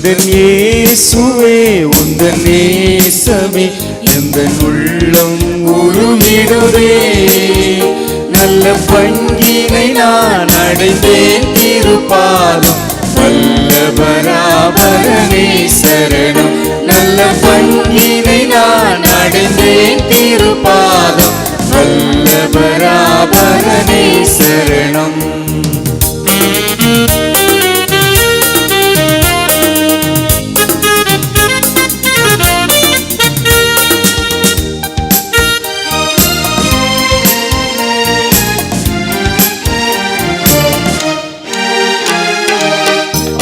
எந்தன் இயேசுவே உந்தன் நேசமே எந்தன் உள்ளம் உருகிடுதே. நல்ல பங்கினை நான் அடைந்தேன் திருப்பாதம் வல்லபராபரனே சரணம். நல்ல பங்கினை நான் அடைந்தேன் திருப்பாதம் வல்லபராபரனே சரணம்.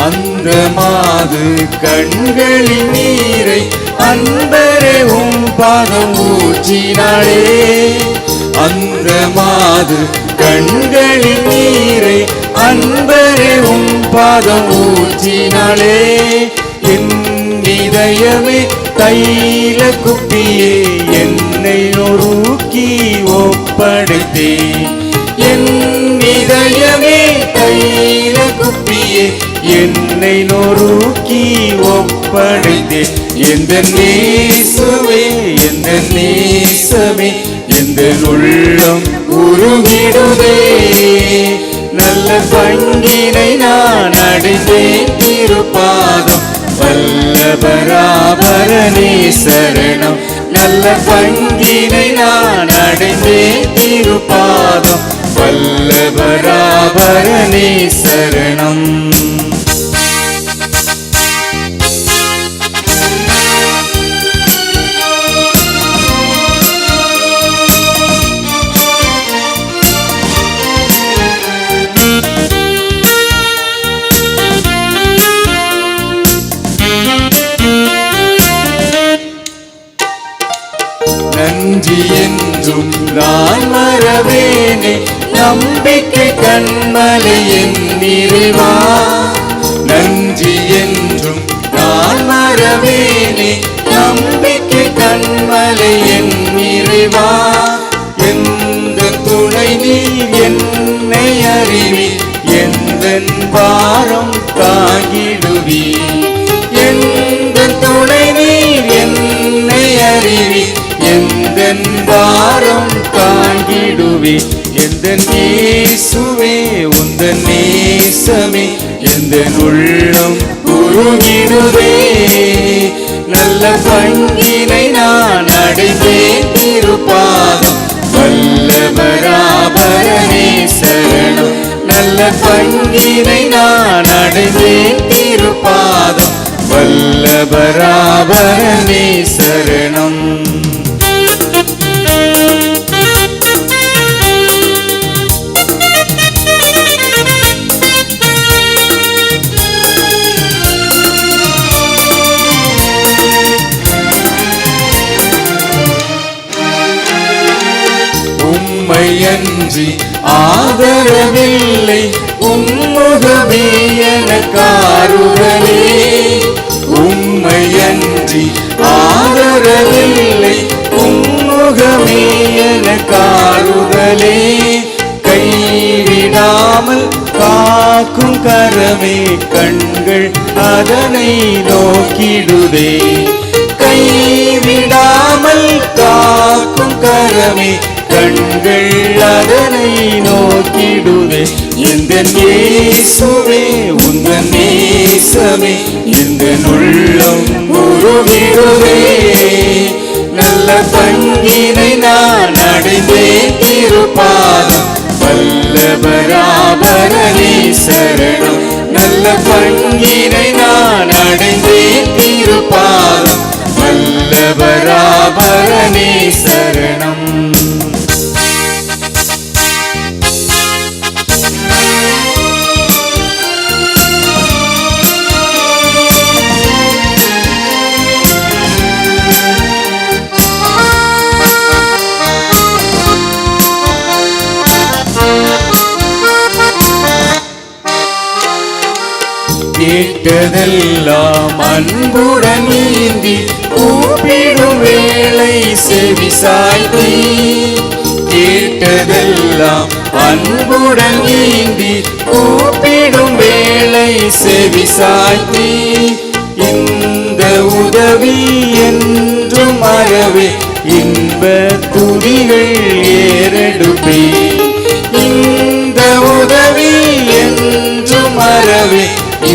அந்த மாது கண்களின் நீரை அன்பரே உம் பாதம் ஊற்றினாளே. அந்த மாது கண்களின் நீரை அன்பரே உம் பாதம் ஊற்றினாளே. என் இதயமே தைல குப்பியே என்னை நொறுக்கி ஒப்படைத்தே. என் இதயமே தைல குப்பியே என்னை நொறுக்கி ஒப்படைத்தே. எந்தன் நேசமே எந்தன் நேசமே எந்தன் உள்ளம் உருகிடுதே. நல்ல பங்கினை நான் அடைந்தேன் திருப்பாதம் வல்லபராபரனே சரணம். நல்ல பங்கினை நான் அடைந்தேன் திருப்பாதம் வல்லபராபரனே சரணம். நன்றி என்றும் நான் மறவேனே நம்பிக்கை கண்மலை என் நிறைவா. நன்றி என்றும் நான் மறவேனே நம்பிக்கை கண்மலை என் நிறைவா. எந்த துணை நீ என்னை அறிவி எந்தன் பாரம் தாங்கிடுவி. எந்த துணை நீர் என்னை அறிவி எந்தன் பாரம் தாங்கிடுவி. எந்தன் இயேசுவே உந்தன் நேசமே எந்தன் உள்ளம் உருகிடுவே. நல்ல பங்கினை நான் அடைந்தேன் திருப்பாதம் வல்லபராபரனே சரணம். நல்ல பங்கினை நான் அடைந்தேன் திருப்பாதம் வல்லபராபரனே சரணம். உம்மையன்றி ஆதரவில்லை உம்முகமே எனக்காருதலே. உம்மையன்றி ஆதரவில்லை உம்முகமே எனக்காருதலே. கைவிடாமல் காக்கும் கரமே கண்கள் அதனை நோக்கிடுதே. கைவிடாமல் காக்கும் கரமே கண்கள் அதனை நோக்கிடுதே. எந்தன் இயேசுவே உந்தன் நேசமே எந்தன் உள்ளம் உருகிடுவே. நல்ல பங்கினை நான் அடைந்தேன் திருப்பாதம் வல்லபராபரனே சரணம். நல்ல பங்கினை நான் அடைந்தேன் திருப்பாதம் வல்லபராபரனே சரணம். கேட்டதெல்லாம் அன்புடன் நீந்தி கூப்பிடும் வேளை செவிசாய்த்தி. கேட்டதெல்லாம் அன்புடன் நீந்தி கூப்பிடும் வேளை செவிசாய்த்தி. உதவி என்றும் மறவே இன்ப துதிகள் ஏறெடுப்பே. இந்த உதவி என்றும் மறவே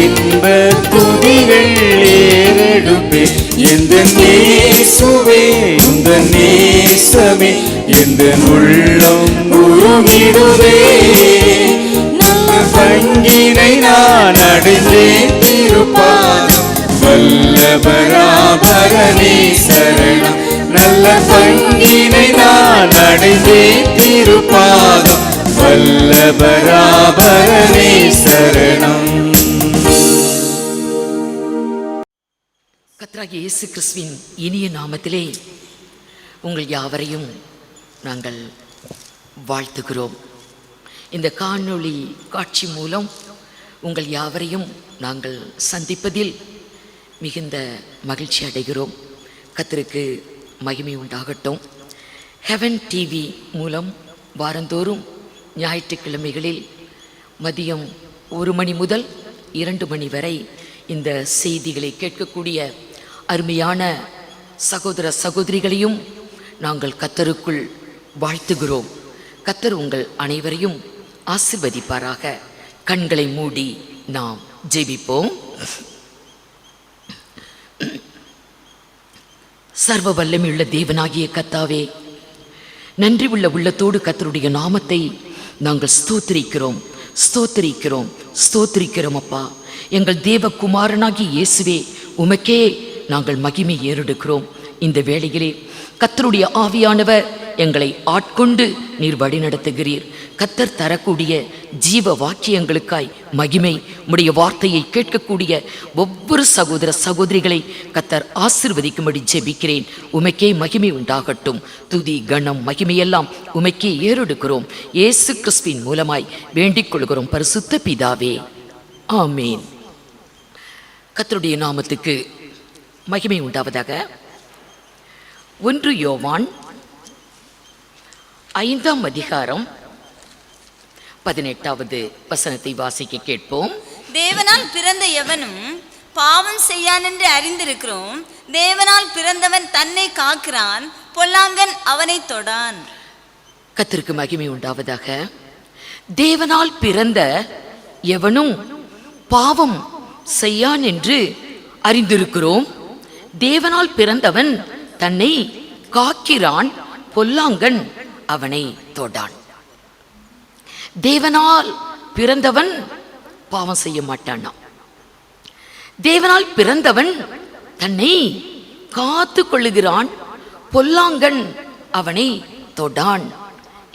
இன்ப துதிகள் ஏறெடுப்பே. எந்த நேசுவே இந்த நேசமே எந்த உள்ளம் உருகிடுவே. நல்ல பங்கினை நான் அடைந்தேன் திருப்பாதம் வல்லபராபரனே சரணம். நல்ல பங்கினை நான் அடைந்தேன் திருப்பாதம் வல்லபராபரனே சரணம். கர்த்தராகிய இயேசு கிறிஸ்துவின் இனிய நாமத்திலே உங்கள் யாவரையும் நாங்கள் வாழ்த்துகிறோம். இந்த காணொளி காட்சி மூலம் உங்கள் யாவரையும் நாங்கள் சந்திப்பதில் மிகுந்த மகிழ்ச்சி அடைகிறோம். கர்த்தருக்கு மகிமை உண்டாகட்டும். ஹெவன் டிவி மூலம் வாரந்தோறும் ஞாயிற்றுக்கிழமைகளில் மதியம் 1 மணி முதல் 2 மணி வரை இந்த செய்திகளை கேட்கக்கூடிய அருமையான சகோதர சகோதரிகளையும் நாங்கள் கர்த்தருக்குள் வாழ்த்துகிறோம். கர்த்தர் உங்கள் அனைவரையும் ஆசீர்வதிப்பாராக. கண்களை மூடி நாம் ஜெபிப்போம். சர்வ வல்லமையுள்ள தேவனாகிய கர்த்தாவே, நன்றி உள்ள உள்ளத்தோடு கர்த்தருடைய நாமத்தை நாங்கள் ஸ்தோத்திரிக்கிறோம் ஸ்தோத்திரிக்கிறோம் ஸ்தோத்திரிக்கிறோம். அப்பா, எங்கள் தேவகுமாரனாகிய இயேசுவே, உமக்கே நாங்கள் மகிமை ஏறெடுக்கிறோம். இந்த வேளையிலே கர்த்தருடைய ஆவியானவர் எங்களை ஆட்கொண்டு நீர் வழி நடத்துகிறீர். கர்த்தர் தரக்கூடிய ஜீவ வாக்கியங்களுக்காய் மகிமை. உம்முடைய வார்த்தையை கேட்கக்கூடிய ஒவ்வொரு சகோதர சகோதரிகளை கர்த்தர் ஆசீர்வதிக்கும்படி ஜெபிக்கிறேன். உமக்கே மகிமை உண்டாகட்டும். துதி கணம் மகிமையெல்லாம் உமக்கே ஏறெடுக்கிறோம். இயேசு கிறிஸ்துவின் மூலமாய் வேண்டிக் கொள்கிறோம் பரிசுத்த பிதாவே, ஆமேன். கர்த்தருடைய நாமத்துக்கு மகிமை உண்டாவதாக. 1 யோவான் 5ஆம் அதிகாரம் 18வது வசனத்தை வாசிக்க கேட்போம். தேவனால் பிறந்த எவனும் பாவம் செய்யான் என்று அறிந்திருக்கிறோம். தேவனால் பிறந்தவன் தன்னை காக்கிறான், பொல்லாங்கன் அவனை தொடான். கர்த்தருக்கு மகிமை உண்டாவதாக. தேவனால் பிறந்த எவனும் பாவம் செய்யான் என்று அறிந்திருக்கிறோம். தேவனால் பிறந்தவன் தன்னை காக்கிறான், பொல்லாங்கன் அவனை தொடான். தேவனால் பிறந்தவன் பாவம் செய்ய மாட்டானா? தேவனால் பிறந்தவன் தன்னை காத்து கொள்ளுகிறான், பொல்லாங்கன் அவனை தொடான்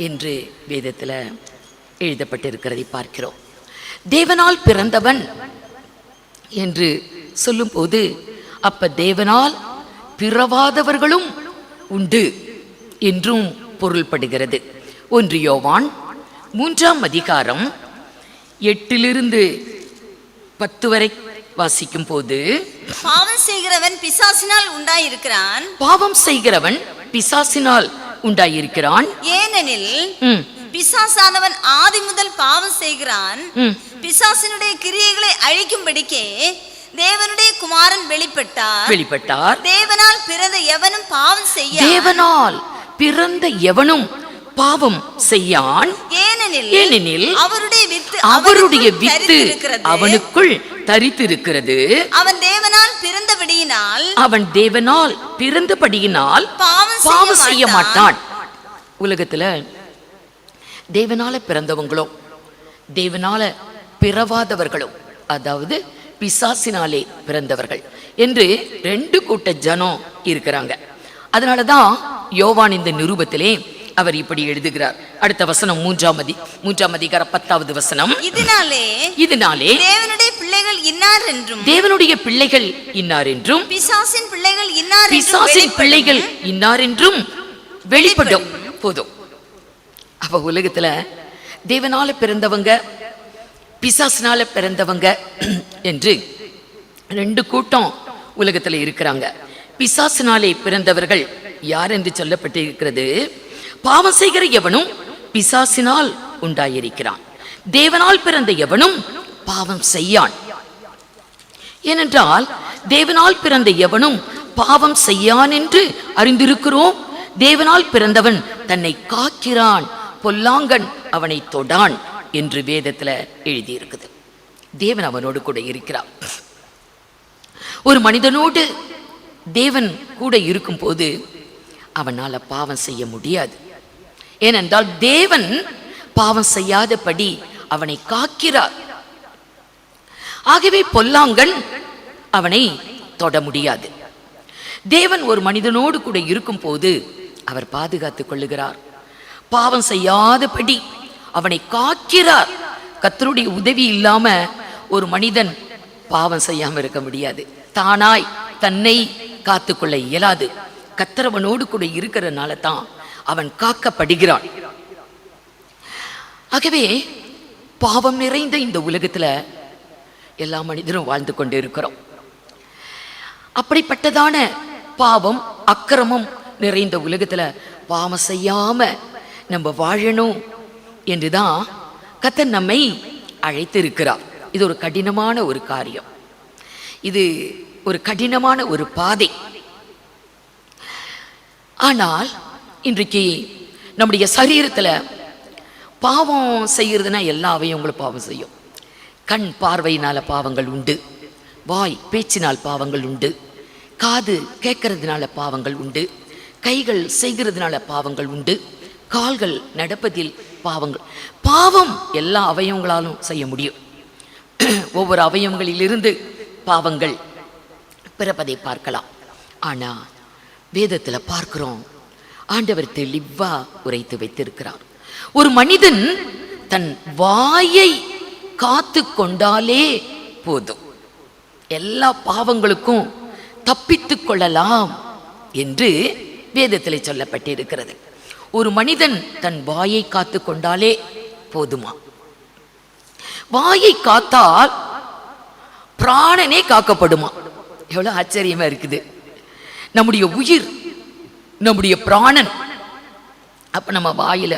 என்று வேதத்தில் எழுதப்பட்டிருக்கிறதை பார்க்கிறோம். தேவனால் பிறந்தவன் என்று சொல்லும்போது அப்ப தேவனால் பிறவாதவர்களும் உண்டு என்றும் பொருள்படுகிறது. 1 யோவான் 3ஆம் அதிகாரம் 8லிருந்து 10 வரை வாசிக்கும் போது, பாவம் செய்கிறவன் பிசாசினால் உண்டாயிருக்கிறான். பாவம் செய்கிறவன் பிசாசினால் உண்டாயிருக்கிறான். ஏனெனில் பிசாசானவன் ஆதி முதல் பாவம் செய்கிறான். பிசாசினுடைய கிரியைகளை அழிக்கும்படிக்கே தேவனுடைய குமாரன் வெளிப்பட்டார். தேவனால் பிறந்த எவனும் பாவம் செய்ய தேவனால் பிறந்த எவனும் பாவம் செய்யான். ஏனெனில் அவருடைய வித்து அவனுக்குள் தரித்திருக்கிறது. அவன் தேவனால் பிறந்தபடியினால் பாவம் செய்ய மாட்டான். உலகத்துல தேவனால பிறந்தவங்களும் தேவனால பிறவாதவர்களும், அதாவது பிசாசினாலே பிறந்தவர்கள் என்று 2 கூட்ட ஜனம் இருக்கிறாங்க. அதனாலதான் யோவான் இந்த நிருபத்திலே அவர் இப்படி எழுதுகிறார். அடுத்த வசனம் 3ஆம் அதிகாரம் 10வது வசனம். இதனாலே தேவனுடைய பிள்ளைகள் இன்னார் என்றும் பிசாசின் பிள்ளைகள் இன்னார் என்றும் வெளிப்படும். போதும். அப்ப உலகத்துல தேவனால பிறந்தவங்க பிசாசினால பிறந்தவங்க என்று 2 கூட்டம் உலகத்துல இருக்கிறாங்க. பிசாசினாலே பிறந்தவர்கள் யார் என்று சொல்லப்பட்டிருக்கிறது? பாவம் செய்கிற எவனும் பிசாசினால் உண்டாயிருக்கிறான். தேவனால் பிறந்த எவனும் பாவம் செய்யான். ஏனென்றால் தேவனால் பிறந்த எவனும் பாவம் செய்யான் என்று அறிந்திருக்கிறோம். தேவனால் பிறந்தவன் தன்னை காக்கிறான், பொல்லாங்கன் அவனை தொடான் என்று வேதத்துல எழுதியிருக்குது. தேவன் அவனோடு கூட இருக்கிறான். ஒரு மனிதனோடு தேவன் கூட இருக்கும் போது அவனால பாவம் செய்ய முடியாது. ஏனென்றால் தேவன் பாவம் செய்யாதபடி அவனை காக்கிறார். ஆகவே பொல்லாங்கன் அவனை தொட முடியாது. தேவன் ஒரு மனிதனோடு கூட இருக்கும் போது அவர் பாதுகாத்துக் கொள்ளுகிறார், பாவம் செய்யாதபடி அவனை காக்கிறார். கர்த்தருடைய உதவி இல்லாம ஒரு மனிதன் பாவம் செய்யாம இருக்க முடியாது. தானாய் தன்னை காத்துக்கொள்ள இயலாது. கர்த்தர் அவனோடு கூட இருக்கிறதுனால தான் அவன் காக்கப்படுகிறான். ஆகவே பாவம் நிறைந்த இந்த உலகத்துல எல்லா மனிதரும் வாழ்ந்து கொண்டு இருக்கிறோம். அப்படிப்பட்டதான பாவம் அக்கிரமம் நிறைந்த உலகத்துல பாவம் செய்யாம நம்ம வாழணும் என்றுதான் கர்த்தர் நம்மை அழைத்திருக்கிறார். இது ஒரு கடினமான ஒரு காரியம், இது ஒரு கடினமான ஒரு பாதை. ஆனால் இன்றைக்கு நம்முடைய சரீரத்துல பாவம் செய்யறதுனா எல்லா அவயவங்களும் பாவம் செய்யும். கண் பார்வையினால பாவங்கள் உண்டு, வாய் பேச்சினால் பாவங்கள் உண்டு, காது கேட்கறதுனால பாவங்கள் உண்டு, கைகள் செய்கிறதுனால பாவங்கள் உண்டு, கால்கள் நடப்பதில் பாவங்கள். பாவம் எல்லா அவயவங்களாலும் செய்ய முடியும். ஒவ்வொரு அவயவங்களிலிருந்து பாவங்கள் பிறப்பதை பார்க்கலாம். ஆனா வேதத்துல பார்க்கிறோம், ஆண்டவர் தெளிவா உரைத்து வைத்திருக்கிறார். ஒரு மனிதன் தன் வாயை காத்து கொண்டாலே போதும், எல்லா பாவங்களுக்கும் தப்பித்துக் கொள்ளலாம் என்று வேதத்தில் சொல்லப்பட்டிருக்கிறது. ஒரு மனிதன் தன் வாயை காத்து கொண்டாலே போதுமா? வாயை காத்தால் பிராணனே காக்கப்படுமா? எவ்வளவு ஆச்சரியமா இருக்குது. நம்முடைய உயிர், நம்முடைய பிராணன் அப்ப நம்ம வாயில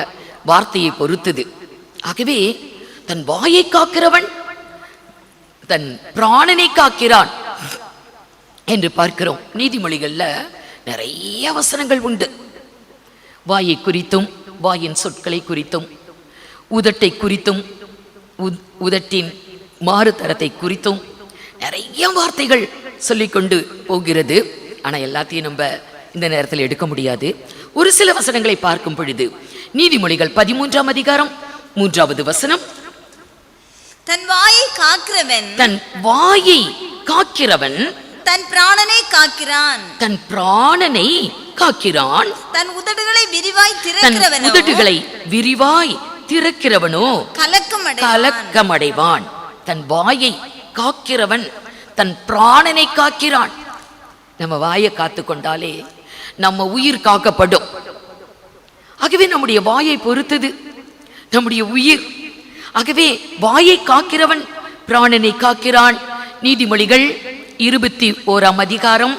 வார்த்தையை பொறுத்தது. ஆகவே தன் வாயை காக்கிறவன் தன் பிராணனை காக்கிறான் என்று பார்க்கிறோம். நீதிமொழிகள்ல நிறைய வசனங்கள் உண்டு. வாயை குறித்தும், வாயின் சொற்களை குறித்தும், உதட்டை குறித்தும், உதட்டின் மாறுதரத்தை குறித்தும் நிறைய வார்த்தைகள் சொல்லிக்கொண்டு போகிறது. ஆனா எல்லாத்தையும் நம்ம இந்த நேரத்தில் எடுக்க முடியாது. ஒரு சில வசனங்களை பார்க்கும் பொழுது நீதிமொழிகள் 13ஆம் அதிகாரம் 3வது வசனம், தன் வாயை காக்கிறவன் தன் வாயை காக்கிறவன் தன் பிராணனை காக்கிறான், தன் பிராணனை காக்கிறான், தன் உதடுகளை விரிவாய் தன் திறக்கிறவனோ உதடுகளை விரிவாய் திறக்கிறவனோ கலக்கமடைவான். தன் வாயை காக்கிறவன் தன் பிராணனை காக்கிறான். நம்ம வாயை காத்து கொண்டாலே நம்ம உயிர் காக்கப்படும். ஆகவே நம்முடைய வாயை பொறுத்தது நம்முடைய உயிர். ஆகவே வாயை காக்கிறவன் பிராணனை காக்கிறான். நீதிமொழிகள் 21ஆம் அதிகாரம்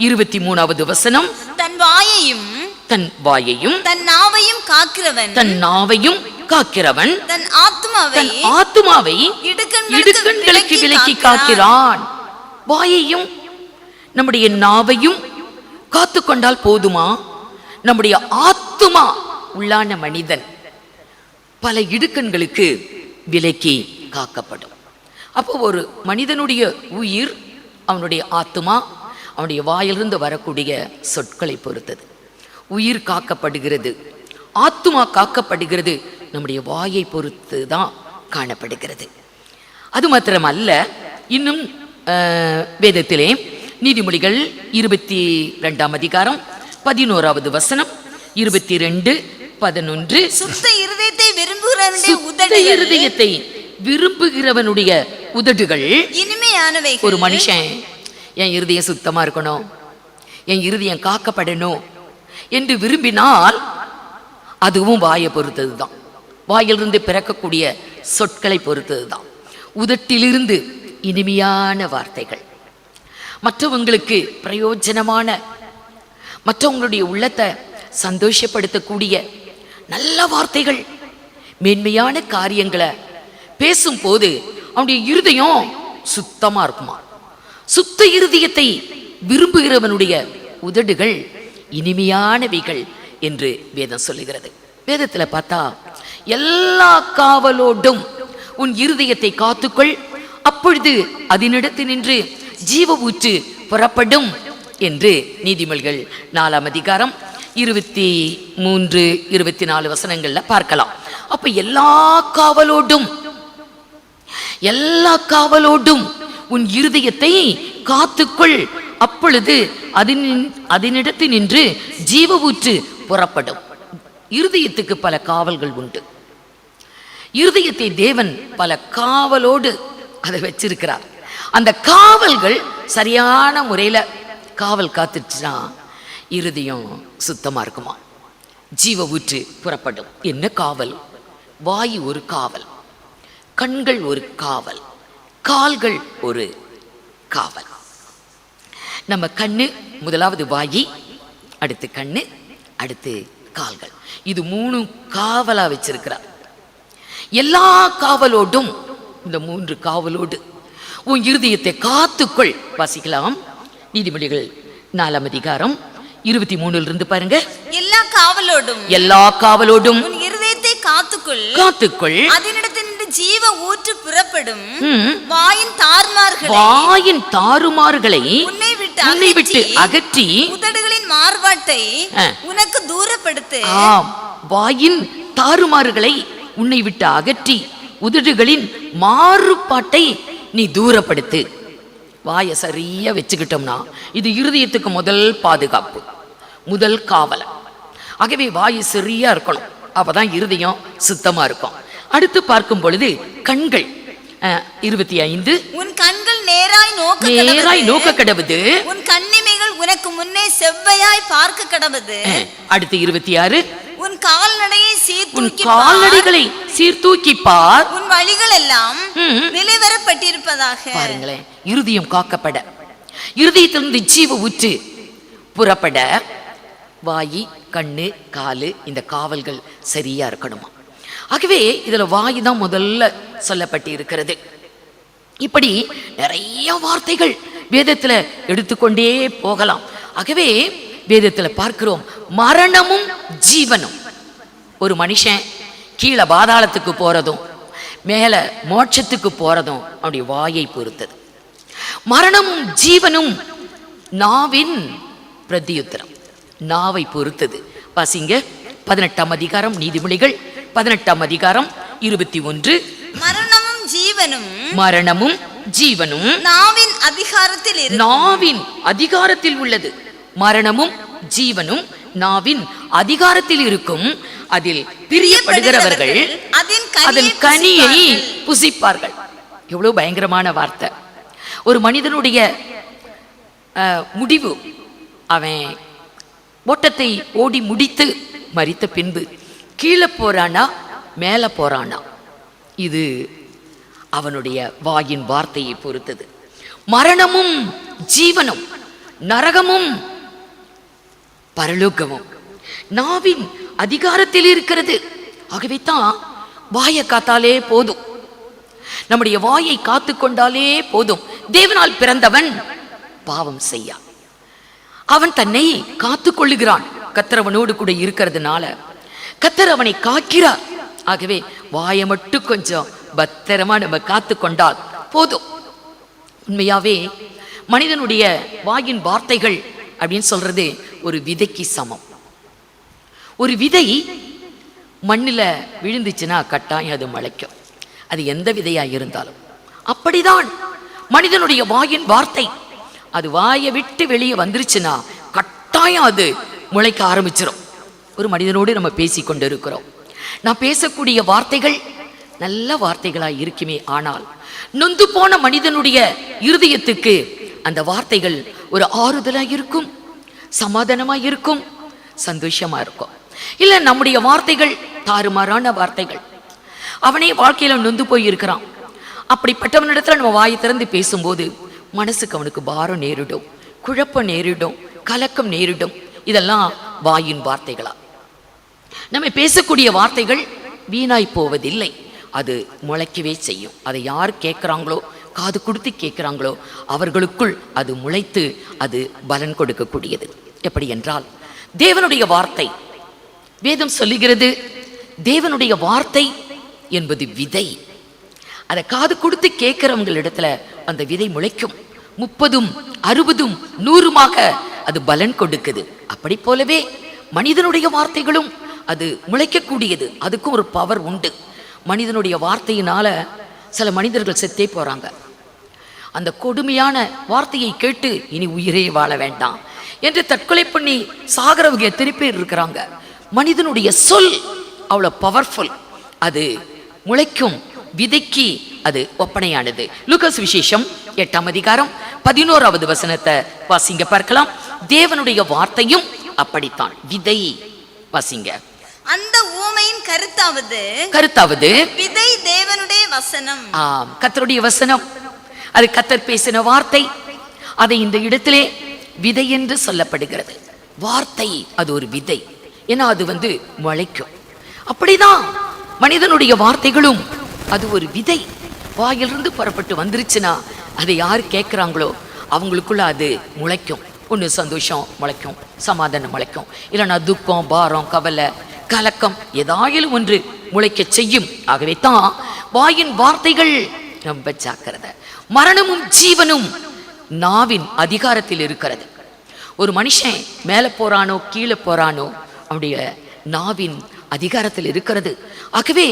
23வது வசனம், தன் வாயையும் தன் நாவையும் காக்கிறவன் தன் நாவையும் காக்கிறவன் தன் ஆத்துமாவை இடுக்கண்களுக்கு விலக்கி காக்கிறான். வாயையும் நம்முடைய நாவையும் காத்து கொண்டால் போதுமா? நம்முடைய ஆத்துமா உள்ளான மனிதன் பல இடுக்கண்களுக்கு விலக்கி காக்கப்படும். அப்போ ஒரு மனிதனுடைய உயிர், அவனுடைய ஆத்துமா, அவனுடைய வாயிலிருந்து வரக்கூடிய சொற்களை பொறுத்தது. உயிர் காக்கப்படுகிறது, ஆத்துமா காக்கப்படுகிறது, நம்முடைய வாயை பொறுத்து தான் காணப்படுகிறது. அது மாத்திரமல்ல, இன்னும் வேதத்திலே நீதிமொழிகள் 22ஆம் அதிகாரம் 11வது வசனம், 22:11, சுத்த இருதயத்தை விரும்புகிறவனுடைய உதடுகள் இனிமையானவை. ஒரு மனுஷன் என் இருதயம் சுத்தமா இருக்கணும், என் இருதயம் காக்கப்படணும் என்று விரும்பினால் அதுவும் வாயை பொறுத்தது தான். வாயிலிருந்து பிறக்கக்கூடிய சொற்களை பொறுத்தது தான். உதட்டிலிருந்து இனிமையான வார்த்தைகள், மற்றவங்களுக்கு பிரயோஜனமான, மற்றவங்களுடைய உள்ளத்தை சந்தோஷப்படுத்தக்கூடிய நல்ல வார்த்தைகள், மேன்மையான காரியங்களை பேசும்போது அவனுடைய இருதயம் சுத்தமா இருக்குமா. சுத்த இருதயத்தை விரும்புகிறவனுடைய உதடுகள் இனிமையானவைகள் என்று வேதம் சொல்லுகிறது. வேதத்துல பார்த்தா எல்லா காவலோடும் உன் இருதயத்தை காத்துக்கொள், அப்பொழுது அதனிடத்து நின்று ஜீவ ஊற்று புறப்படும் என்று நீதிமொழிகள் 4ஆம் அதிகாரம் 23, 24 வசனங்கள்ல பார்க்கலாம். அப்ப எல்லா காவலோடும் உன் இருதயத்தை காத்துக்கொள், அப்பொழுது அதனிடத்து நின்று ஜீவ ஊற்று புறப்படும். இருதயத்துக்கு பல காவல்கள் உண்டு. இருதயத்தை தேவன் பல காவலோடு அதை வச்சிருக்கிறார். அந்த காவல்கள் சரியான முறையில காவல் காத்துச்சுன்னா இருதயம் சுத்தமா இருக்குமா, ஜீவ ஊற்று புறப்படும். என்ன காவல்? வாயு ஒரு காவல், கண்கள் ஒரு காவல், கால்கள் ஒரு காவல். நம்ம கண்ணு முதலாவது வாயி, அடுத்து கண்ணு, அடுத்து கால்கள். இது 3 காவலா வச்சிருக்கிறார். எல்லா காவலோடும், இந்த 3 காவலோடு உன் இருதயத்தை காத்துக்கொள். வாசிக்கலாம் நீதிமொழிகள் 4ஆம் அதிகாரம் 23 பாருங்க. எல்லா காவலோடும் உன் இருதயத்தை காத்துக்கொள், அதனிடத்தினின்று ஜீவ ஊற்று புறப்படும். வாயின் தாறுமாறுகளை உன்னை விட்டு அகற்றி உதடுகளின் மாறுபாட்டை உனக்கு தூரப்படுத்து. வாயின் தாறுமாறுகளை உன்னை விட்டு அகற்றி உதடுகளின் மாறுபாட்டை நீ தூரப்படுத்து. வாயை சரியா வச்சுக்கிட்டோம்னா இது இருதயத்துக்கு முதல் பாதுகாப்பு, முதல் காவல். ஆகவே வாயு சரியா இருக்கணும், அப்பதான் இருதயம் சுத்தமா இருக்கும். அடுத்து பார்க்கும் பொழுது கண்கள் 25, உன் கண்கள் நேராய் நோக்க கடவுது, உன் கண்ணிமைகள் உனக்கு முன்னே செவ்வையாய் பார்க்க கடவுது. அடுத்து 26, உன் கால்நடைகளை சீர்தூக்கி பார், உன் வழிகள் எல்லாம் நிலைவரப்பட்டிருப்பதாக. பாருங்களேன், இருதயம் காக்கப்பட, இருதயத்திலிருந்து ஜீவ ஊற்று புறப்பட வாயி, கண்ணு, காலு, இந்த காவல்கள் சரியா இருக்கணுமா. ஆகவே இதுல வாயு தான் முதல்ல சொல்லப்பட்டு இருக்கிறது. இப்படி நிறைய வார்த்தைகள் வேதத்துல எடுத்துக்கொண்டே போகலாம். ஆகவே வேதத்துல பார்க்கிறோம், மரணமும் ஜீவனும். ஒரு மனுஷன் கீழே பாதாளத்துக்கு போறதும் மேல மோட்சத்துக்கு போறதும் அவனுடைய வாயை பொறுத்தது. மரணமும் ஜீவனும் நாவின் பிரதியுத்தரம், நாவை பொறுத்தது. வாசிங்க 18ஆம் அதிகாரம் நீதிமொழிகள் 18ஆம் அதிகாரம் 21. மரணமும் ஜீவனும் நாவின் அதிகாரத்தில் உள்ளது. மரணமும் ஜீவனும் நாவின் அதிகாரத்தில் இருக்கும். அதில் பிரியப்படுகிறவர்கள் அதன் கனியை புசிப்பார்கள். எவ்வளவு பயங்கரமான வார்த்தை. ஒரு மனிதனுடைய முடிவு, அவன் ஓட்டத்தை ஓடி முடித்து மரித்த பின்பு கீழே போறானா மேல போறானா, இது அவனுடைய வாயின் வார்த்தையை பொறுத்தது. மரணமும் ஜீவனும், நரகமும் பரலோகமும் நாவின் அதிகாரத்தில் இருக்கிறது. ஆகவே தான் வாயை காத்தாலே போதும், நம்முடைய வாயை காத்து கொண்டாலே போதும். தேவனால் பிறந்தவன் பாவம் செய்யா, அவன் தன்னை காத்து கொள்ளுகிறான். கர்த்தர் அவனோடு கூட இருக்கிறதுனால கர்த்தர் அவனை காக்கிறார். ஆகவே வாயை மட்டும் கொஞ்சம் பத்திரமா நம்ம காத்து கொண்டால் போதும். உண்மையாவே மனிதனுடைய வாயின் வார்த்தைகள் அப்படின்னு சொல்றது ஒரு விதைக்கு சமம். ஒரு விதை மண்ணில் விழுந்துச்சுன்னா கட்டாயம் அது முளைக்கும், அது எந்த விதையா இருந்தாலும். அப்படிதான் மனிதனுடைய வாயின் வார்த்தை, அது வாயை விட்டு வெளியே வந்துருச்சுன்னா கட்டாயம் அது முளைக்க ஆரம்பிச்சிடும். ஒரு மனிதனோடு நம்ம பேசி கொண்டு இருக்கிறோம், நான் பேசக்கூடிய வார்த்தைகள் நல்ல வார்த்தைகளாய் இருக்குமே, ஆனால் நொந்து போன மனிதனுடைய இருதயத்துக்கு அந்த வார்த்தைகள் ஒரு ஆறுதலா இருக்கும், சமாதானமா இருக்கும், சந்தோஷமா இருக்கும். இல்ல நம்முடைய வார்த்தைகள் தாறுமாறான வார்த்தைகள், அவனே வாழ்க்கையில நொந்து போய் இருக்கிறான், அப்படிப்பட்டவனிடத்துல நம்ம வாயை திறந்து பேசும்போது மனசுக்கு அவனுக்கு பாரம் நேரிடும், குழப்பம் நேரிடும், கலக்கம் நேரிடும். இதெல்லாம் வாயின் வார்த்தைகளா? நம்ம பேசக்கூடிய வார்த்தைகள் வீணாய் போவதில்லை, அது முளைக்கவே செய்யும். அதை யார் கேட்குறாங்களோ காது கொடுத்து கேட்கிறாங்களோ அவர்களுக்குள் அது முளைத்து அது பலன் கொடுக்கக்கூடியது. எப்படி என்றால், தேவனுடைய வார்த்தை, வேதம் சொல்லுகிறது, தேவனுடைய வார்த்தை என்பது விதை. அதை காது கொடுத்து கேட்கிறவங்களிடத்துல அந்த விதை முளைக்கும். 30, 60, 100மாக அது பலன் கொடுக்குது. அப்படி போலவே மனிதனுடைய வார்த்தைகளும் அது முளைக்கக்கூடியது. அதுக்கும் ஒரு பவர் உண்டு. மனிதனுடைய வார்த்தையினால சில மனிதர்கள் செத்தே போறாங்க. அந்த கொடுமையான வார்த்தையை கேட்டு இனி உயிரே வாழ வேண்டாம் என்று தற்கொலை பண்ணி சாகிறவங்க எத்தனை பேர் இருக்கிறாங்க. மனிதனுடைய சொல் அவ்வளோ பவர்ஃபுல். அது முளைக்கும் விதைக்கு அது ஒப்பனையானது. லூகாஸ் விசேஷம் 8ஆம் அதிகாரம் 11வது வசனத்தை வாசிங்க பார்க்கலாம். தேவனுடைய வார்த்தையும் அப்படித்தான் விதை. வாசிங்க. அந்த ஊமையின் கருத்தாவது விதை தேவனுடைய வசனம். கர்த்தருடைய வசனம், அது கர்த்தர் பேசின வார்த்தை. அதை இந்த இடத்திலே விதை என்று சொல்லப்படுகிறது. வார்த்தை அது ஒரு விதை. ஏன்னா அது முளைக்கும். அப்படிதான் மனிதனுடைய வார்த்தைகளும் அது ஒரு விதை. வாயிலிருந்து புறப்பட்டு வந்துருச்சுன்னா அதை யார் கேட்குறாங்களோ அவங்களுக்குள்ள அது முளைக்கும். ஒன்று சந்தோஷம் முளைக்கும், சமாதானம் முளைக்கும், இல்லைன்னா துக்கம், பாரம், கவலை, கலக்கம் ஏதாயிலும் ஒன்று முளைக்க செய்யும். ஆகவே தான் வாயின் வார்த்தைகள் ரொம்ப ஜாக்கிரதை. மரணமும் ஜீவனும் நாவின் அதிகாரத்தில் இருக்கிறது. ஒரு மனுஷன் மேலே போறானோ கீழே போறானோ அவனுடைய நாவின் அதிகாரத்தில் இருக்கிறது. ஆகவே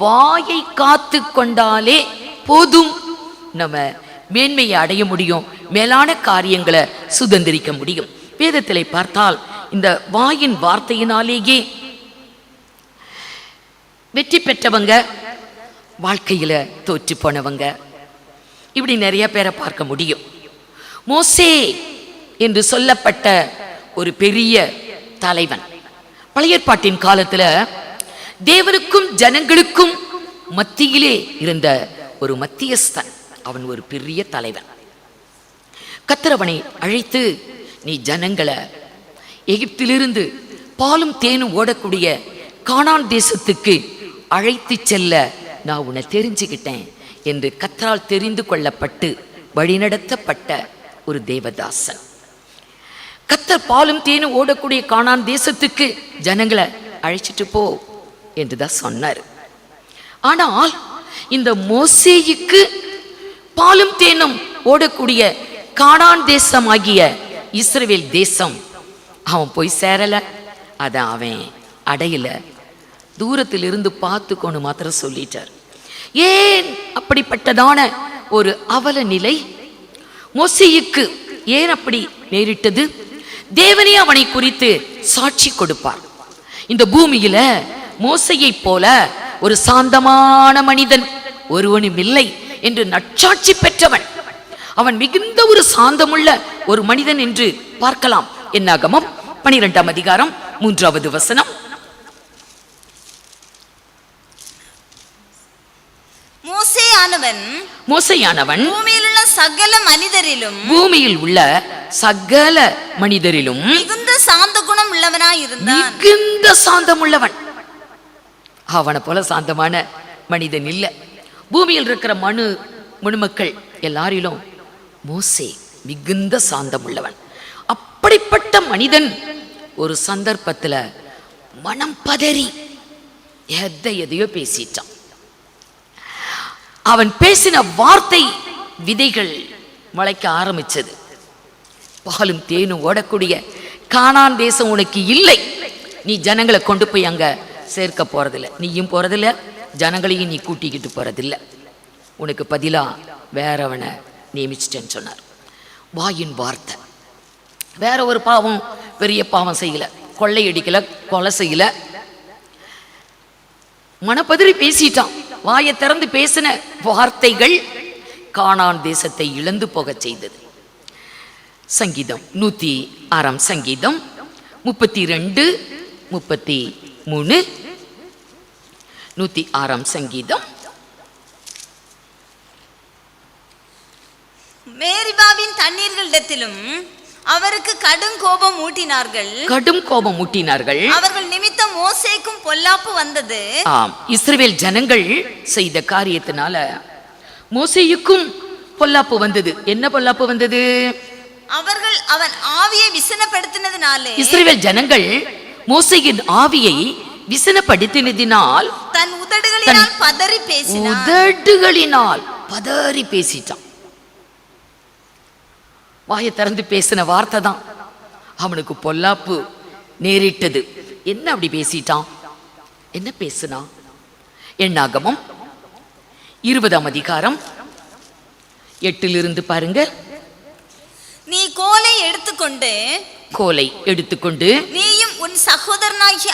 வாயை காத்து கொண்டாலே போதும், நம்ம மேன்மையை அடைய முடியும், மேலான காரியங்களை சுதந்திரிக்க முடியும். வேதத்திலே பார்த்தால் இந்த வாயின் வார்த்தையினாலேயே வெற்றி பெற்றவங்க, வாழ்க்கையில தோற்று போனவங்க, இப்படி நிறைய பேரை பார்க்க முடியும். மோசே என்று சொல்லப்பட்ட ஒரு பெரிய தலைவன், பழைய ஏற்பாட்டின் காலத்துல தேவனுக்கும் ஜனங்களுக்கும் மத்தியிலே இருந்த ஒரு மத்தியஸ்தன். அவன் ஒரு பெரிய தலைவன். கர்த்தர் அவனை அழைத்து, நீ ஜனங்களை எகிப்திலிருந்து பாலும் தேனும் ஓடக்கூடிய கானான் தேசத்துக்கு அழைத்து செல்ல நான் உன்னை தெரிஞ்சுக்கிட்டேன் என்று கர்த்தரால் தெரிந்து கொள்ளப்பட்டு வழிநடத்தப்பட்ட ஒரு தேவதாசன். கர்த்தர் பாலும் தேனும் ஓடக்கூடிய கானான் தேசத்துக்கு ஜனங்களை அழைச்சிட்டு போ என்றுதான் சொன்னார். ஆனால் இந்த மோசேயுக்கு பாலும் தேனும் ஓடக்கூடிய கானான் தேசம் ஆகிய இஸ்ரவேல் தேசம் அவன் போய் சேரல, அத அவன் அடையல. தூரத்தில் இருந்து பார்த்துக்கொண்டு மாத்திரம் சொல்லிட்டார். ஏன் அப்படிப்பட்டதான ஒரு அவல நிலை மோசேயுக்கு ஏன் அப்படி நேரிட்டது? தேவனே அவனை குறித்து சாட்சி கொடுப்பார். இந்த பூமியில மோசேயை போல ஒரு சாந்தமான மனிதன் ஒருவனும் இல்லை என்று நற்சாட்சி பெற்றவன். அவன் மிகுந்த ஒரு சாந்தமுள்ள ஒரு மனிதன் என்று பார்க்கலாம். என்னாகமம் 12ஆம் அதிகாரம் 3வது வசனம். மோசேயானவன் பூமியில் உள்ள சகல மனிதரிலும் மிகுந்த சாந்த குணம் உள்ளவனாய் இருந்தான். மிகுந்த சாந்தம் உள்ளவன். அவனை போல சாந்தமான மனிதன் இல்ல. பூமியில் இருக்கிற மனுமக்கள் எல்லாரிலும் மோசே மிகுந்த சாந்தம் உள்ளவன். அப்படிப்பட்ட மனிதன் ஒரு சந்தர்ப்பத்துல மனம் பதறி எதையோ பேசிட்டான். அவன் பேசின வார்த்தை விதைகள் முளைக்க ஆரம்பிச்சது. பாலும் தேனும் ஓடக்கூடிய கானான் தேசம் உனக்கு இல்லை, நீ ஜனங்களை கொண்டு போய் அங்க சேர்க்க போறதில்லை, நீயும் போறதில்ல, ஜனங்களையும் நீ கூட்டிக்கிட்டு போறதில்லை, உனக்கு பதிலா வேறவனை நியமிச்சிட்டேன்னு சொன்னார். வாயின் வார்த்தை. வேற ஒரு பாவம், பெரிய பாவம் செய்யல, கொள்ளையடிக்கல, கொலை செய்யல, மனப்பதிரி பேசிட்டான். வாயை திறந்து பேசின வார்த்தைகள் கானான் தேசத்தை இழந்து போக செய்தது. சங்கீதம் 106ஆம் சங்கீதம் 32, 33, 106ஆம் சங்கீதம். மேரிபாவின் தண்ணீர்களிடத்திலும் அவருக்கு கடும் கோபம் ஊட்டினார்கள். அவர்கள் நிமித்தம் மோசேக்கும் பொல்லாப்பு வந்தது. ஆம், இஸ்ரவேல் ஜனங்கள் செய்த காரியத்தினால மோசேயுக்கும் பொல்லாப்பு வந்தது. என்ன பொல்லாப்பு வந்தது? அவர்கள் அவன் ஆவியை விசனப்படுத்தினதினாலே, இஸ்ரவேல் ஜனங்கள் மோசேயின் ஆவியை விசனப்படுத்தினதினால் தன் உதடுகளினால் பதறி பேசினான். உதடுகளினால் பதறி பேசிட்டான். வாயை திறந்து பேசின வார்த்தை தான் அவனுக்கு பொல்லாப்பு நேரிட்டது. என்ன அப்படி பேசிட்டான்? என்ன பேசுனா? எண்ணாகமம் 20ஆம் அதிகாரம் 8 பாருங்க. நீ கோலை எடுத்துக்கொண்டு நீயும் உன் சகோதரனாகிய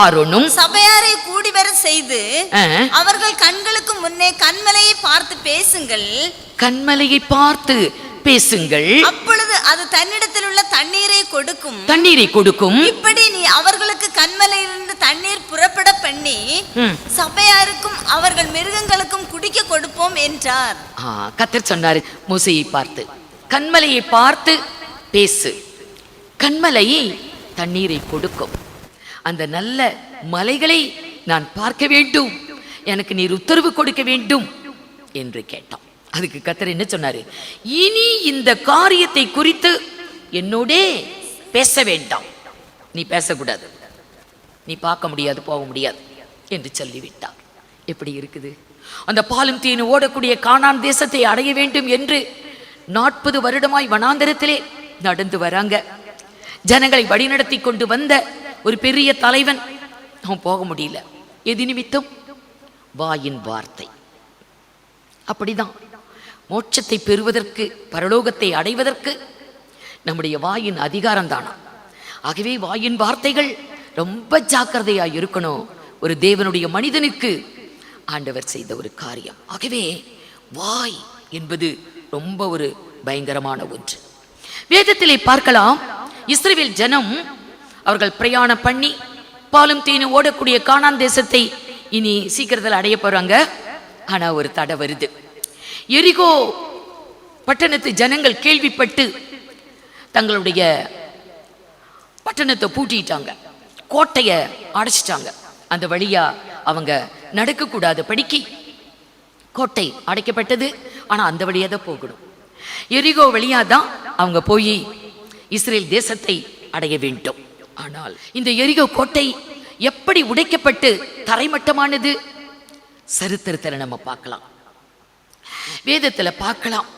ஆரோனும் சபையாரை கூடி வர செய்து அவர்கள் கண்களுக்கு முன்னே கன்மலையை பார்த்து பேசுங்கள். அப்பொழுது அது தன்னிடத்தில் உள்ள தண்ணீரை கொடுக்கும். இப்படி நீ அவர்களுக்கு கன்மலையிலிருந்து தண்ணீர் புறப்பட பண்ணி சபையாருக்கும் அவர்கள் மிருகங்களுக்கும் குடிக்க கொடுப்போம் என்றார். கர்த்தர் சொன்னார் மோசேயை பார்த்து, கன்மலையை பார்த்து பேசு, கன்மலை தண்ணீரை கொடுக்கும். அந்த நல்ல மலைகளை நான் பார்க்க வேண்டும், எனக்கு நீர் உத்தரவு கொடுக்க வேண்டும் என்று கேட்டான். அதுக்கு கர்த்தர் என்ன சொன்னாரு? இனி இந்த காரியத்தை குறித்து என்னோடே பேச வேண்டாம், நீ பேசக்கூடாது, நீ பார்க்க முடியாது, போக முடியாது என்று சொல்லிவிட்டார். எப்படி இருக்குது? அந்த பாலும் தேனும் ஓடக்கூடிய கானான் தேசத்தை அடைய வேண்டும் என்று 40 வருடமாய் வனாந்தரத்திலே நடந்து வராங்க. ஜனங்களை வழிநடத்தி கொண்டு வந்த ஒரு பெரிய தலைவன் அவன் போக முடியல. எது நிமித்தம்? வாயின் வார்த்தை. அப்படிதான் மோட்சத்தை பெறுவதற்கு, பரலோகத்தை அடைவதற்கு நம்முடைய வாயின் அதிகாரம் தானா. ஆகவே வாயின் வார்த்தைகள் ரொம்ப ஜாக்கிரதையா இருக்கணும். ஒரு தேவனுடைய மனிதனுக்கு ஆண்டவர் செய்த ஒரு காரியம். ஆகவே வாய் என்பது ரொம்ப ஒரு பயங்கரமான ஒன்று. வேதத்திலே பார்க்கலாம், இஸ்ரவேல் ஜனம் அவர்கள் பிரயாணம் பண்ணி பாலும் தேனும் ஓடக்கூடிய கானான் தேசத்தை இனி சீக்கிரத்தில் அடைய போறாங்க. ஆனா ஒரு தடை வருது. எரிகோ பட்டணத்து ஜனங்கள் கேள்விப்பட்டு தங்களுடைய பட்டணத்தை பூட்டிட்டாங்க, கோட்டையை அடைச்சிட்டாங்க. அந்த வழியா அவங்க நடக்கக்கூடாது படிக்கி கோட்டை அடைக்கப்பட்டது. ஆனா அந்த வழியா தான் போகணும். எரிகோ வழியா தான் அவங்க போய் இஸ்ரேல் தேசத்தை அடைய வேண்டும். ஆனால் இந்த எரிகோ கோட்டை எப்படி உடைக்கப்பட்டு தரைமட்டமானது சரித்திரத்தில் நம்ம பார்க்கலாம், வேதத்துல பார்க்கலாம்.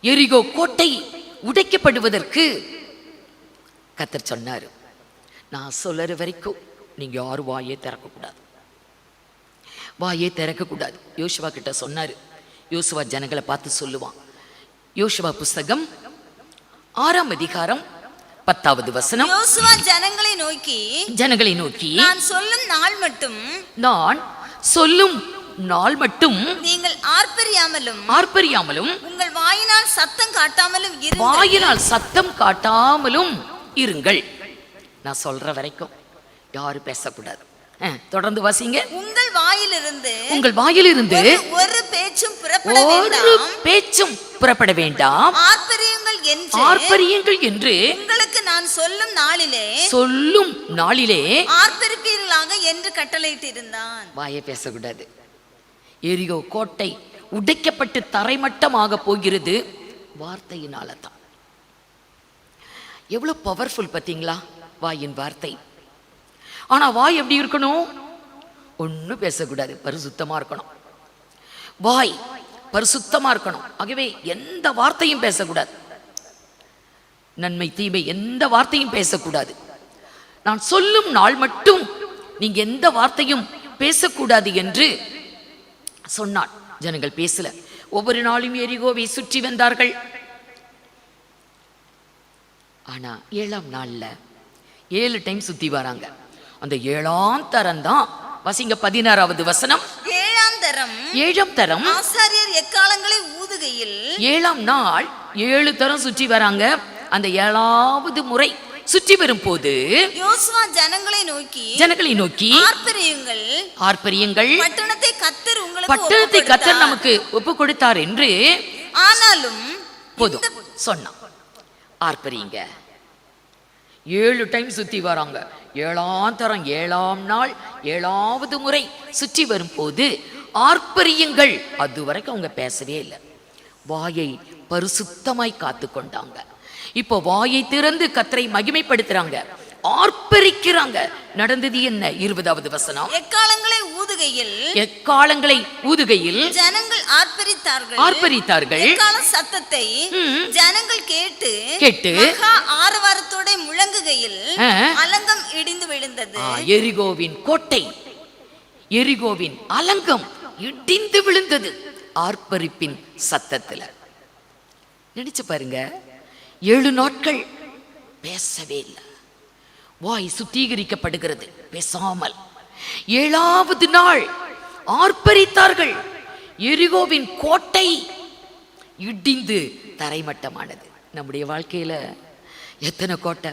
எரிகோ கோட்டை உடைக்கப்படுவதற்கு கர்த்தர் சொன்னாரு, நான் சொல்லுற வரைக்கும் நீங்க யாரும் வாயே திறக்கக்கூடாது. யோசுவா கிட்ட சொன்னாரு. யோசுவா ஜனங்களை பார்த்து சொல்லுவான். யோசுவா புஸ்தகம் 6ஆம் அதிகாரம் 10வது வசனம். யோசுவா ஜனங்களை நோக்கி நான் சொல்லும் நாள் மட்டும் நீங்கள் ஆர்ப்பரியாமலும் உங்கள் வாயினால் சத்தம் காட்டாமலும் இருங்கள். நான் சொல்ற வரைக்கும் யாரும் பேசக்கூடாது. தொடர்ந்து வாசிங்க. உங்கள் வாயிலிருந்து ஒரு பேச்சும் புறப்பட வேண்டாம். ஆர்ப்பரியுங்கள் என்று உங்களுக்கு நான் சொல்லும் நாளிலே ஆர்ப்பரிப்பீர்களாக என்று கட்டளையிட்டிருந்தான். வாயை பேசக்கூடாது. எரிகோ கோட்டை உடைக்கப்பட்டு தரைமட்டமாக போகிறது வார்த்தையினால தான். எவ்வளவு பவர்ஃபுல் பார்த்தீங்களா வாயின் வார்த்தை. ஆனா வாய் எப்படி இருக்கணும்? ஒன்னும் பேசக்கூடாது, பரிசுத்தமா இருக்கணும். வாய் பரிசுத்தமா இருக்கணும். ஆகவே எந்த வார்த்தையும் பேசக்கூடாது, நன்மை தீமை எந்த வார்த்தையும் பேசக்கூடாது. நான் சொல்லும் நாள் மட்டும் நீங்க எந்த வார்த்தையும் பேசக்கூடாது என்று சொன்னான். ஜனங்கள் பேசல. ஒவ்வொரு நாளும் எரிகோவை சுற்றி வந்தார்கள். ஆனா 7ஆம் நாள்ல 7 டைம் சுத்தி வராங்க. அந்த 7ஆம் தரம் தான் வசிங்க 16வது வசனம். 7ஆம் தரம் ஆசாரியர் எக்காலங்களை ஊதுகையில் 7ஆம் நாள் 7 தரம் சுற்றி வராங்க. அந்த 7வது முறை சுற்றி வரும் போது யோசுவா ஜனங்களை நோக்கி ஆர்ப்பரியுங்கள், பட்டணத்தை கர்த்தர் நமக்கு ஒப்பு கொடுத்தார் என்று. ஆனாலும் போதும் சொன்னான். ஆர்ப்பரியுங்க. 7 டைம் சுத்தி வராங்க. 7ஆம் தரம் 7ஆம் நாள் 7வது முறை சுற்றி வரும் போது ஆர்ப்பரியுங்கள். அது வரைக்கும் அவங்க பேசவே இல்லை. வாயை பரிசுத்தமாய் காத்து கொண்டாங்க. இப்போ வாயை திறந்து கர்த்தரை மகிமைப்படுத்துறாங்க, ஆர்ப்பரிக்கிறாங்க. நடந்தது என்ன? 20வது வசனம். எக்காலங்களை ஊதுகையில் ஜனங்கள் ஆர்ப்பரித்தார்கள். எக்காலம் சத்தத்தை ஜனங்கள் கேட்டு மகா ஆரவாரத்தோட முழங்குகையில் அலங்கம் இடிந்து விழுந்தது. எரிகோவின் கோட்டை, எரிகோவின் அலங்கம் இடிந்து விழுந்தது ஆர்ப்பரிப்பின் சத்தத்துல. நினைச்சு பாருங்க, 7 நாட்கள் பேசவே இல்லை. வாய் சுத்திகரிக்கப்படுகிறது, பேசாமல். 7வது நாள் ஆர்ப்பரித்தார்கள். எரிகோவின் கோட்டை இடிந்து தரைமட்டமானது. நம்முடைய வாழ்க்கையில எத்தனை கோட்டை,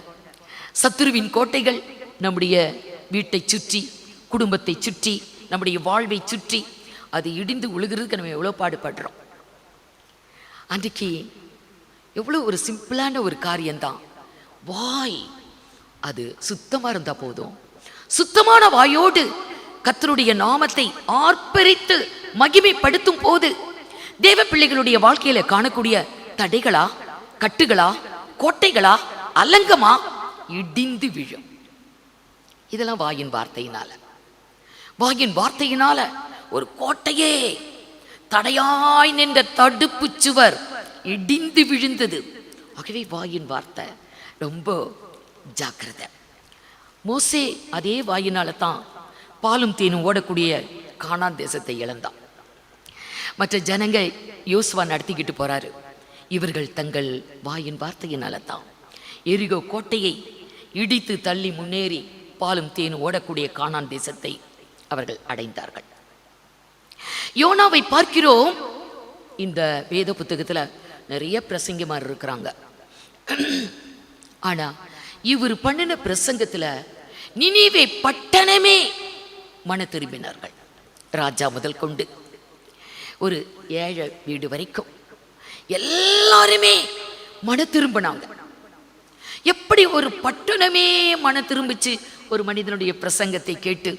சத்துருவின் கோட்டைகள் நம்முடைய வீட்டை சுற்றி, குடும்பத்தை சுற்றி, நம்முடைய வாழ்வை சுற்றி அது இடிந்து உழுகிறதுக்கு நம்ம எவ்வளோ பாடுபடுறோம். அன்றைக்கு எவ்வளோ ஒரு சிம்பிளான ஒரு காரியம்தான். வாய் அது சுத்தமாக இருந்தால் போதும். சுத்தமான வாயோடு கர்த்தருடைய நாமத்தை ஆர்ப்பரித்து மகிமைப்படுத்தும் போது தேவ பிள்ளைகளுடைய வாழ்க்கையில காணக்கூடிய தடைகளா, கட்டுகளா, கோட்டைகளா, அலங்கமா இடிந்து விழும். இதெல்லாம் வாயின் வார்த்தையினால. வாயின் வார்த்தையினால ஒரு கோட்டையே, தடையாய் நின்ற தடுப்பு சுவர் இடிந்து விழுந்தது. ஆகவே வாயின் வார்த்தை ரொம்ப ஜாக்கிரதை. மோசே அதே வாயினால தான் பாலும் தேனும் ஓடக்கூடிய கானான் தேசத்தை இழந்தான். மற்ற ஜனங்கள் யோசுவா நடத்திக்கிட்டு போறாரு. இவர்கள் தங்கள் வாயின் வார்த்தையினால தான் எரிகோ கோட்டையை இடித்து தள்ளி முன்னேறி பாலும் தேனும் ஓடக்கூடிய கானான் தேசத்தை அவர்கள் அடைந்தார்கள். யோனாவை பார்க்கிறோம். இந்த வேத புத்தகத்துல நிறைய பிரசங்கமார் இருக்கிறாங்க. ஆனா இவர் பண்ணின பிரசங்கத்துல நினிவே பட்டணமே மன திரும்பினார்கள். ராஜா முதல் கொண்டு ஒரு ஏழை வீடு வரைக்கும் எல்லாருமே மன திரும்பினாங்க. எப்படி ஒரு பட்டணமே மன திரும்பிச்சு ஒரு மனிதனுடைய பிரசங்கத்தை கேட்டு?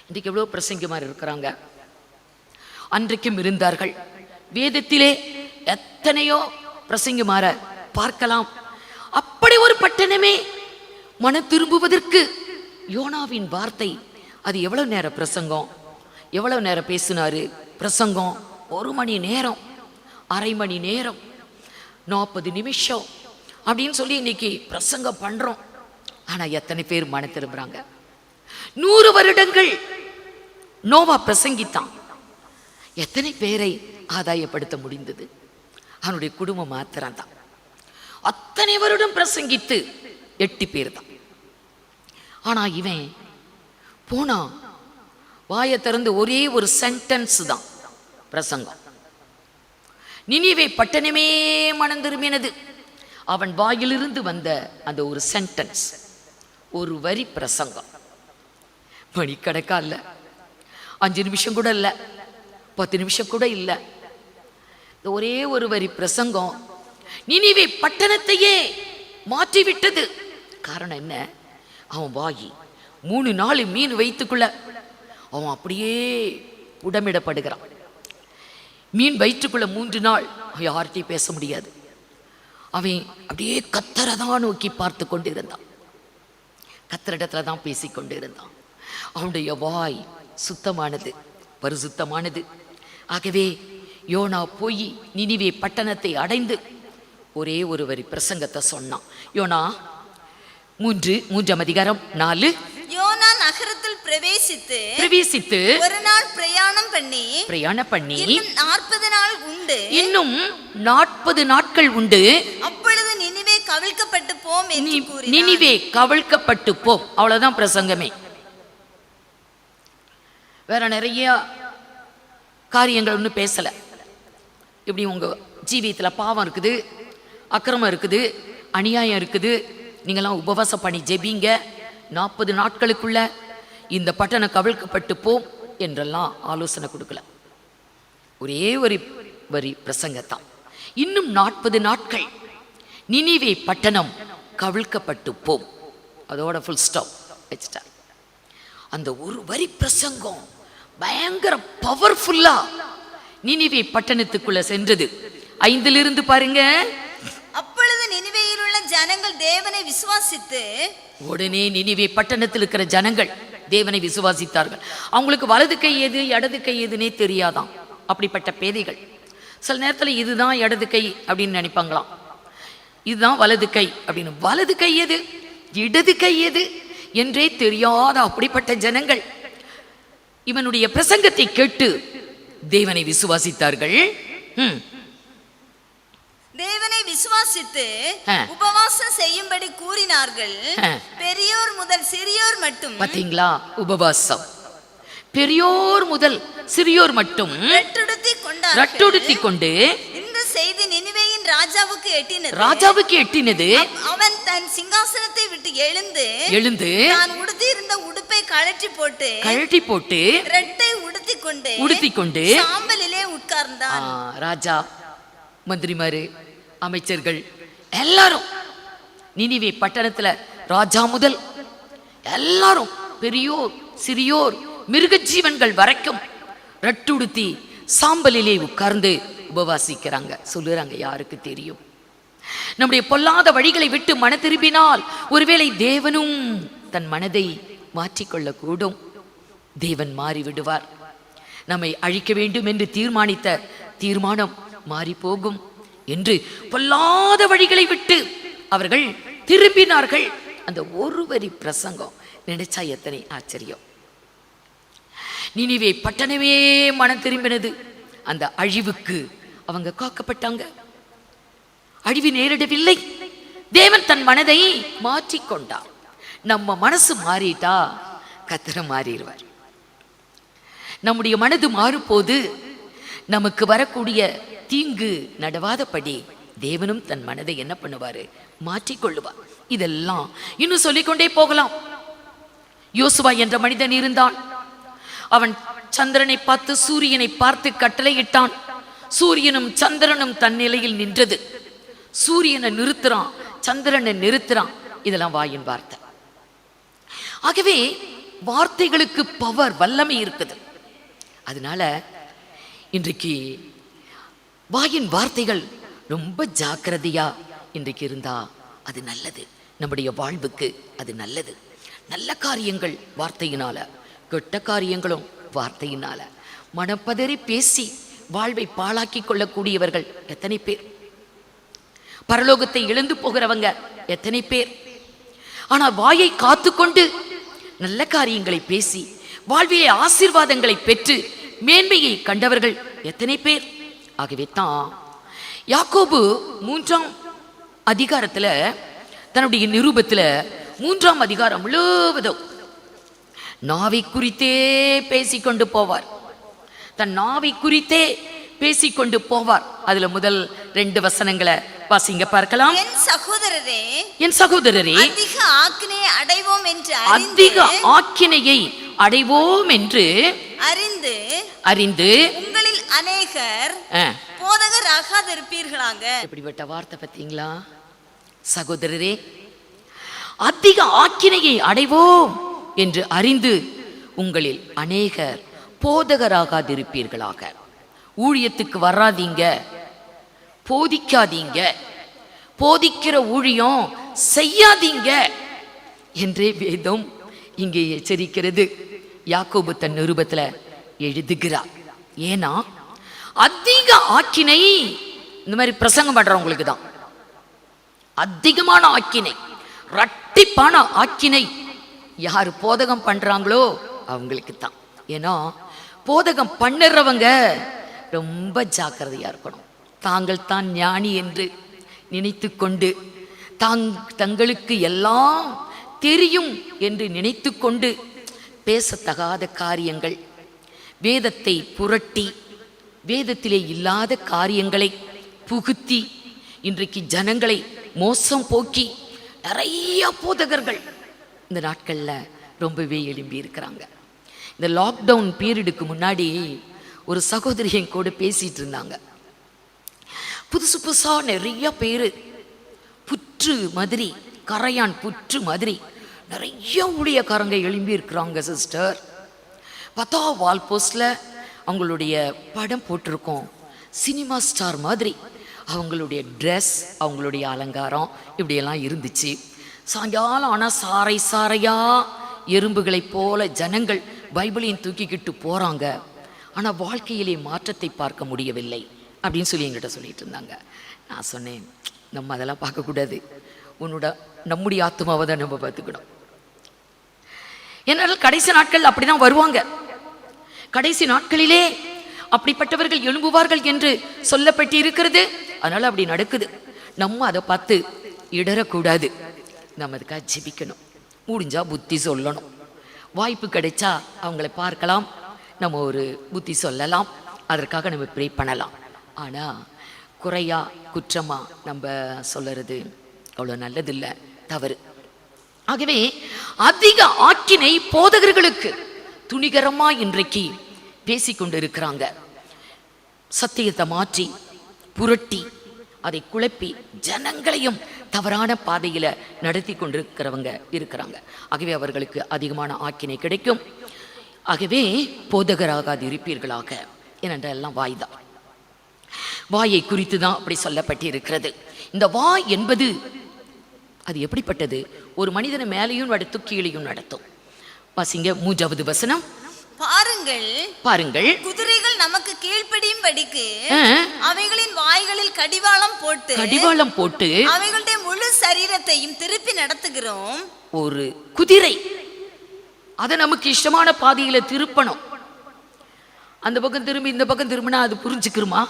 இன்றைக்கு எவ்வளோ பிரசங்கமார் இருக்கிறாங்க, அன்றைக்கும் இருந்தார்கள். வேதத்திலே எத்தனையோ பிரசங்கமார பார்க்கலாம். அப்படி ஒரு பட்டணமே மன திரும்புவதற்கு யோனாவின் வார்த்தை அது எவ்வளவு நேரம் பிரசங்கம், எவ்வளவு நேரம் பேசினாரு பிரசங்கம்? 1 மணி நேரம், அரை மணி நேரம், 40 நிமிஷம் அப்படின்னு சொல்லி இன்னைக்கு பிரசங்கம் பண்றோம். ஆனா எத்தனை பேர் மன திரும்புறாங்க? 100 வருடங்கள் நோவா பிரசங்கித்தான். எத்தனை பேரை ஆதாயப்படுத்த முடிந்தது? அவனுடைய குடும்பம் மாத்திரம் தான். அத்தனை வருடம் பிரசங்கித்து 8 பேர் தான். ஆனா இவன் போனா வாயை திறந்து ஒரே ஒரு சென்டென்ஸ் தான் பிரசங்கம். நினிவே பட்டணமே மனம் திரும்பினது. அவன் வாயிலிருந்து வந்த அந்த ஒரு சென்டென்ஸ், ஒரு வரி பிரசங்கம். மணிக்கணக்கா இல்ல, 5 நிமிஷம் கூட இல்ல, 10 நிமிஷம் கூட இல்ல. ஒரே ஒரு வரி பிரசங்கம் நினிவே பட்டணத்தையே மாற்றிவிட்டது. காரணம் என்ன? அவன் வாயி 3 நாள் மீன் வைத்துக்குள்ள அவன் அப்படியே உடமிடப்படுகிறான். மீன் வயிற்றுக்குள்ள 3 நாள் யார்கிட்டையும் பேச முடியாது. அவன் அப்படியே கத்தரதான் நோக்கி பார்த்து கொண்டு இருந்தான், கத்தரிடத்துல தான் பேசி கொண்டு இருந்தான். அவனுடைய வாய் சுத்தமானது, பரிசுத்தமானது. ஆகவே யோனா போய் நினிவே பட்டணத்தை அடைந்து ஒரே ஒரு வரி பிரசங்கத்தை சொன்னான். யோனா 3ஆம் அதிகாரம் 4. யோனா நகரத்தில் பிரவேசித்து ஒரு நாள் பிரயாணம் பண்ணி இன்னும் 40 நாள் உண்டு, இன்னும் 40 நாட்கள் உண்டு, அப்பொழுது நினிவே கவிழ்க்கப்பட்டு போம் என்று கூறினார். நினிவே கவிழ்க்கப்பட்டு போம். அவ்வளவுதான் பிரசங்கமே. வேற நிறைய காரியங்கள் ஒன்றும் பேசல. இப்படி உங்க ஜீவியத்துல பாவம் இருக்குது, அக்கிரமம் இருக்குது, அநியாயம் இருக்குது, நீங்களாம் உபவாசம் பண்ணி ஜெபிங்க, 40 நாட்களுக்குள்ள இந்த பட்டணம் கவிழ்க்கப்பட்டு போம் என்றெல்லாம் ஆலோசனை கொடுக்கல. ஒரே ஒரு வரி பிரசங்கத்தான். இன்னும் 40 நாட்கள் நினிவே பட்டணம் கவிழ்க்கப்பட்டு போம், அதோட ஃபுல் ஸ்டாப் வச்சுட்டார். அந்த ஒரு வரி பிரசங்கம் பயங்கர பவர்ஃபுல்லா நினிவே பட்டணத்துக்குள்ள சென்றது. 5 பாருங்க. அப்பொழுது நினிவேயில் உள்ள ஜனங்கள் தேவனை விசுவாசித்து, உடனே நினிவே பட்டணத்தில் இருக்கிற ஜனங்கள் தேவனை விசுவாசித்தார்கள். அவங்களுக்கு வலது கை எது இடது கை எதுனே தெரியாதான். அப்படிப்பட்ட பேதைகள். சில நேரத்தில் இதுதான் இடது கை அப்படின்னு நினைப்பாங்களாம், இதுதான் வலது கை அப்படின்னு. வலது கை எது இடது கை எது என்றே தெரியாத அப்படிப்பட்ட ஜனங்கள் இவனுடைய பிரசங்கத்தை கேட்டு தேவனை விசுவாசித்தார்கள். தேவனை விசுவாசித்து உபவாசம் செய்யும்படி கூறினார்கள். பெரியோர் முதல் சிறியோர் மட்டும். பாத்தீங்களா, உபவாசம். பெரியோர் முதல் சிறியோர் மட்டும் ரட்டுடுத்தி கொண்டு இந்த செய்தி நினிவேயின் ராஜாவுக்கு எட்டினது. அவன் தன் சிங்காசனத்தை விட்டு எழுந்து தான் உடுத்தி இருந்த உடுப்பை கழட்டி போட்டு ரெட்டை உடுத்தி கொண்டு சாம்பலிலே உட்கார்ந்தான். ராஜா, மந்திரிமாரு, அமைச்சர்கள் எல்லாரும் நினிவே பட்டணத்துல ராஜா முதல் எல்லாரும், பெரியோர் சிறியோர் மிருக ஜீவன்கள் வரைக்கும் ரட்டுடுத்தி சாம்பலிலே உட்கார்ந்து உபவாசிக்கிறாங்க. சொல்லுறாங்க, யாருக்கு தெரியும்? நம்முடைய பொல்லாத வழிகளை விட்டு மன திரும்பினால் ஒருவேளை தேவனும் தன் மனதை மாற்றிக்கொள்ள கூடும். தேவன் மாறிவிடுவார். நம்மை அழிக்க வேண்டும் என்று தீர்மானித்த தீர்மானம் மாறி போகும் என்று பொல்லாத வழிகளை விட்டு அவர்கள் திரும்பினார்கள். அந்த ஒரு வரி பிரசங்கம் நினைச்சா எத்தனை ஆச்சரியம். நினிவே பட்டணமே மனம் திரும்பினது. அந்த அழிவுக்கு அவங்க காக்கப்பட்டாங்க. அழிவு நேரிடவில்லை. தேவன் தன் மனதை மாற்றிக்கொண்டார். நம்ம மனசு மாறிட்டா கர்த்தர் மாறிடுவார். நம்முடைய மனது மாறும்போது நமக்கு வரக்கூடிய தீங்கு நடவாதபடி தேவனும் தன் மனதை என்ன பண்ணுவாரு? மாற்றிக்கொள்ளுவார். இதெல்லாம் இன்னும் சொல்லிக்கொண்டே போகலாம். யோசுவா என்ற மனிதன் இருந்தான். அவன் சந்திரனை பார்த்து சூரியனை பார்த்து கட்டளையிட்டான். சூரியனும் சந்திரனும் தன் நிலையில் நின்றது. சூரியனை நிறுத்துறான், சந்திரனை நிறுத்துறான். இதெல்லாம் வாயின் வார்த்தை. ஆகவே வார்த்தைகளுக்கு பவர், வல்லமை இருக்குது. அதனால இன்றைக்கு வாயின் வார்த்தைகள் ரொம்ப ஜாக்கிரதையா இன்றைக்கு இருந்தா அது நல்லது. நம்முடைய வாழ்வுக்கு அது நல்லது. நல்ல காரியங்கள் வார்த்தையினால, கெட்ட காரியங்களும் வார்த்தையினால. மனப்பதறி பேசி வாழ்வை பாழாக்கி கொள்ளக்கூடியவர்கள் எத்தனை பேர்? பரலோகத்தை இழந்து போகிறவங்க எத்தனை பேர்? ஆனால் வாயை காத்துக்கொண்டு நல்ல காரியங்களை பேசி வாழ்விலே ஆசீர்வாதங்களை பெற்று மேன்மையை கண்டவர்கள் எத்தனை பேர்? ஆகவே தான் யாக்கோபு 3ஆம் அதிகாரத்துல, தன்னுடைய நிருபத்துல 3ஆம் அதிகாரம் முழுவதும் நாவை குறித்தே பேசிக்கொண்டு போவார். தன் நாவை குறித்தே பேசிக்கொண்டு போவார். அதுல முதல் 2 வசனங்களை வாசிங்க பார்க்கலாம். என் சகோதரரே, அதிக ஆக்கினையை அடைவோம் என்று அறிந்து உங்களில் அநேகர் போதகராகாதிருப்பீர்களாக. இப்படிப்பட்ட வார்த்தை பார்த்தீங்களா? சகோதரரே, அதிக ஆக்கினையை அடைவோம் என்று அறிந்து உங்களில் அநேகர் போதகராகாதிருப்பீர்களாக. ஊழியத்துக்கு வராதீங்க, போதிக்காதீங்க, போதிக்கிற ஊழியம் செய்யாதீங்க என்றே வேதம் இங்கே எச்சரிக்கிறது. யாக்கோபு தன் நிருபத்துல எழுதுகிறார். ஏன்னா அதிக ஆக்கினை இந்த மாதிரி பிரசங்கம் பண்றவங்களுக்கு தான். அதிகமான ஆக்கினை, இரட்டிப்பான ஆக்கினை யார் போதகம் பண்றாங்களோ அவங்களுக்கு தான். ஏன்னா போதகம் பண்ணுறவங்க ரொம்ப ஜாக்கிரதையா இருக்கணும். தாங்கள் தான் ஞானி என்று நினைத்து கொண்டு தங்களுக்கு எல்லாம் தெரியும் என்று நினைத்து கொண்டு பேசத்தகாத காரியங்கள், வேதத்தை புரட்டி வேதத்திலே இல்லாத காரியங்களை புகுத்தி இன்றைக்கு ஜனங்களை மோசம் போக்கி நிறைய போதகர்கள் இந்த நாட்கள்ல ரொம்பவே எழும்பி இருக்கிறாங்க. இந்த லாக்டவுன் பீரியடுக்கு முன்னாடி ஒரு சகோதரி என் கூட பேசிட்டு இருந்தாங்க. புதுசு புதுசா நிறைய பேரு புற்று மாதிரி, கரையான் புற்று மாதிரி நிறைய ஊழியக்காரங்க எழும்பி இருக்கிறாங்க சிஸ்டர். பார்த்தா வால் போஸ்ட்ல அவங்களுடைய படம் போட்டிருக்கோம். சினிமா ஸ்டார் மாதிரி அவங்களுடைய ட்ரெஸ், அவங்களுடைய அலங்காரம் இப்படியெல்லாம் இருந்துச்சு. சாயங்காலம் ஆனால் சாறை சாறையா எறும்புகளைப் போல ஜனங்கள் பைபிளையும் தூக்கிக்கிட்டு போகிறாங்க. ஆனால் வாழ்க்கையிலே மாற்றத்தை பார்க்க முடியவில்லை அப்படின்னு சொல்லி என்கிட்ட சொல்லிட்டு இருந்தாங்க. நான் சொன்னேன், நம்ம அதெல்லாம் பார்க்கக்கூடாது, நம்முடைய ஆத்மாவை தான் நம்ம பார்த்துக்கணும். ஏன்னால் கடைசி நாட்கள் அப்படிதான் வருவாங்க. கடைசி நாட்களிலே அப்படிப்பட்டவர்கள் எழும்புவார்கள் என்று சொல்லப்பட்டு இருக்கிறது. அதனால அப்படி நடக்குது. நம்ம அதை பார்த்து இடரக்கூடாது. நம்ம அதுக்காக ஜெபிக்கணும். முடிஞ்சா புத்தி சொல்லணும். வாய்ப்பு கிடைச்சா அவங்கள பார்க்கலாம், நம்ம ஒரு புத்தி சொல்லலாம், அதற்காக நம்ம ப்ரே பண்ணலாம். ஆனால் குறையா குற்றமா நம்ம சொல்லுறது அவ்வளோ நல்லதில்லை, தவறு. ஆகவே அதிக ஆக்கினை போதகர்களுக்கு துணிகரமா இன்றைக்கு பேசிக்கொண்டு இருக்கிறாங்க. சத்தியத்தை மாற்றி புரட்டி அதை குழப்பி ஜனங்களையும் தவறான பாதையில நடத்தி கொண்டிருக்கிறவங்க இருக்கிறாங்க. ஆகவே அவர்களுக்கு அதிகமான ஆக்கினை கிடைக்கும். ஆகவே போதகராகாது இருப்பீர்களாக. ஏனென்றால் எல்லாம் வாய்தான். வாயை குறித்து தான் அப்படி சொல்லப்பட்டு இருக்கிறது. இந்த வாய் என்பது அது எப்படிப்பட்டது? ஒரு மனிதனை மேலையும் நடத்தும், கீழையும் நடத்தும். வாசிங்க 3வது வசனம். பாருங்கள், பாருங்கள், குதிரைகள் நமக்கு கீழ்ப்படியும்படிக்கு அவைகளின் வாய்களில் கடிவாளம் போட்டு அவைகளுடைய முழு சரீரத்தையும் திருப்பி நடத்துகிறோம். ஒரு குதிரை அதை நமக்கு இஷ்டமான பாதையில திருப்பணும். அந்த பக்கம் திரும்பி இந்த பக்கம் திரும்பினா அது புரிஞ்சுக்கிறோமா?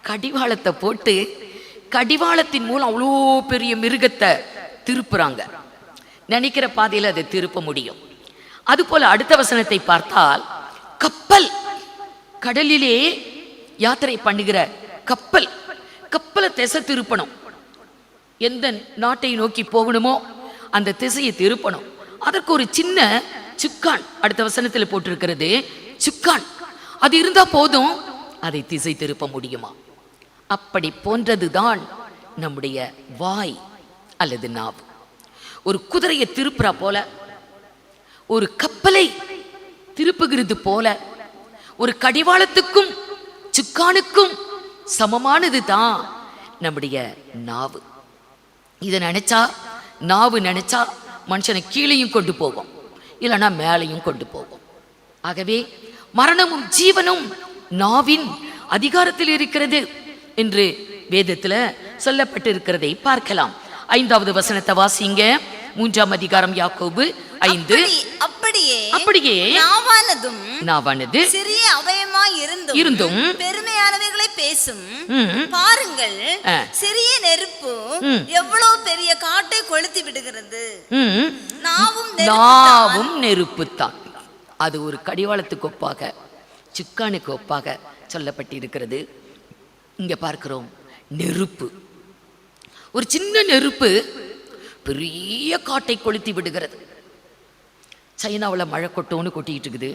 கடிவாளத்தை போட்டு கடிவாளத்தின் மூலம் அவ்வளோ பெரிய மிருகத்தை திருப்புறாங்க. நினைக்கிற பாதையில் அதை திருப்ப முடியும். அதுபோல அடுத்த வசனத்தை பார்த்தால், கப்பல், கடலிலே யாத்திரை பண்ணுகிற கப்பலை திசை திருப்பணும். எந்த நாட்டை நோக்கி போகணுமோ அந்த திசையை திருப்பணும். அதற்கு ஒரு சின்ன சுக்கான், அடுத்த வசனத்தில் போட்டிருக்கிறது சுக்கான், அது இருந்தா போதும், அதை திசை திருப்ப முடியுமா? அப்படி போன்றதுதான் நம்முடைய வாய் அல்லது நாவு. ஒரு குதிரையை திருப்புறா போல, ஒரு கப்பலை திருப்புகிறது போல, ஒரு கடிவாளத்துக்கும் சுக்கானுக்கும் சமமானது தான் நம்முடைய நாவு. இதை நினைச்சா, நாவு நினைச்சா மனுஷனை கீழையும் கொண்டு போகும், இல்லைன்னா மேலையும் கொண்டு போகும். ஆகவே மரணமும் ஜீவனும் நாவின் அதிகாரத்தில் இருக்கிறது என்று வேதத்துல சொல்லப்பட்டிருக்கிறதை பார்க்கலாம். 5வது வசனத்தை வாசிங்க. 3ஆம் அதிகாரம் யாக்கோபு 5. அப்படியே நாவானது சிறிய அவயமாய் இருந்தும் பெருமையானவைகளை பேசும். பாருங்கள், சிறிய நெருப்பு எவ்வளவு பெரிய காட்டை கொளுத்தி விடுகிறது. நாவும் நெருப்பு தான். அது ஒரு கடிவாளத்துக்கு ஒப்பாக, சுக்கானுக்கு ஒப்பாக சொல்லப்பட்டிருக்கிறது. இங்க பார்க்கிறோம் நெருப்பு. ஒரு சின்ன நெருப்பு பெரிய காட்டை கொளுத்தி விடுகிறது. சைனாவில் மழை கொட்டோன்னு கொட்டிக்கிட்டு இருக்குது.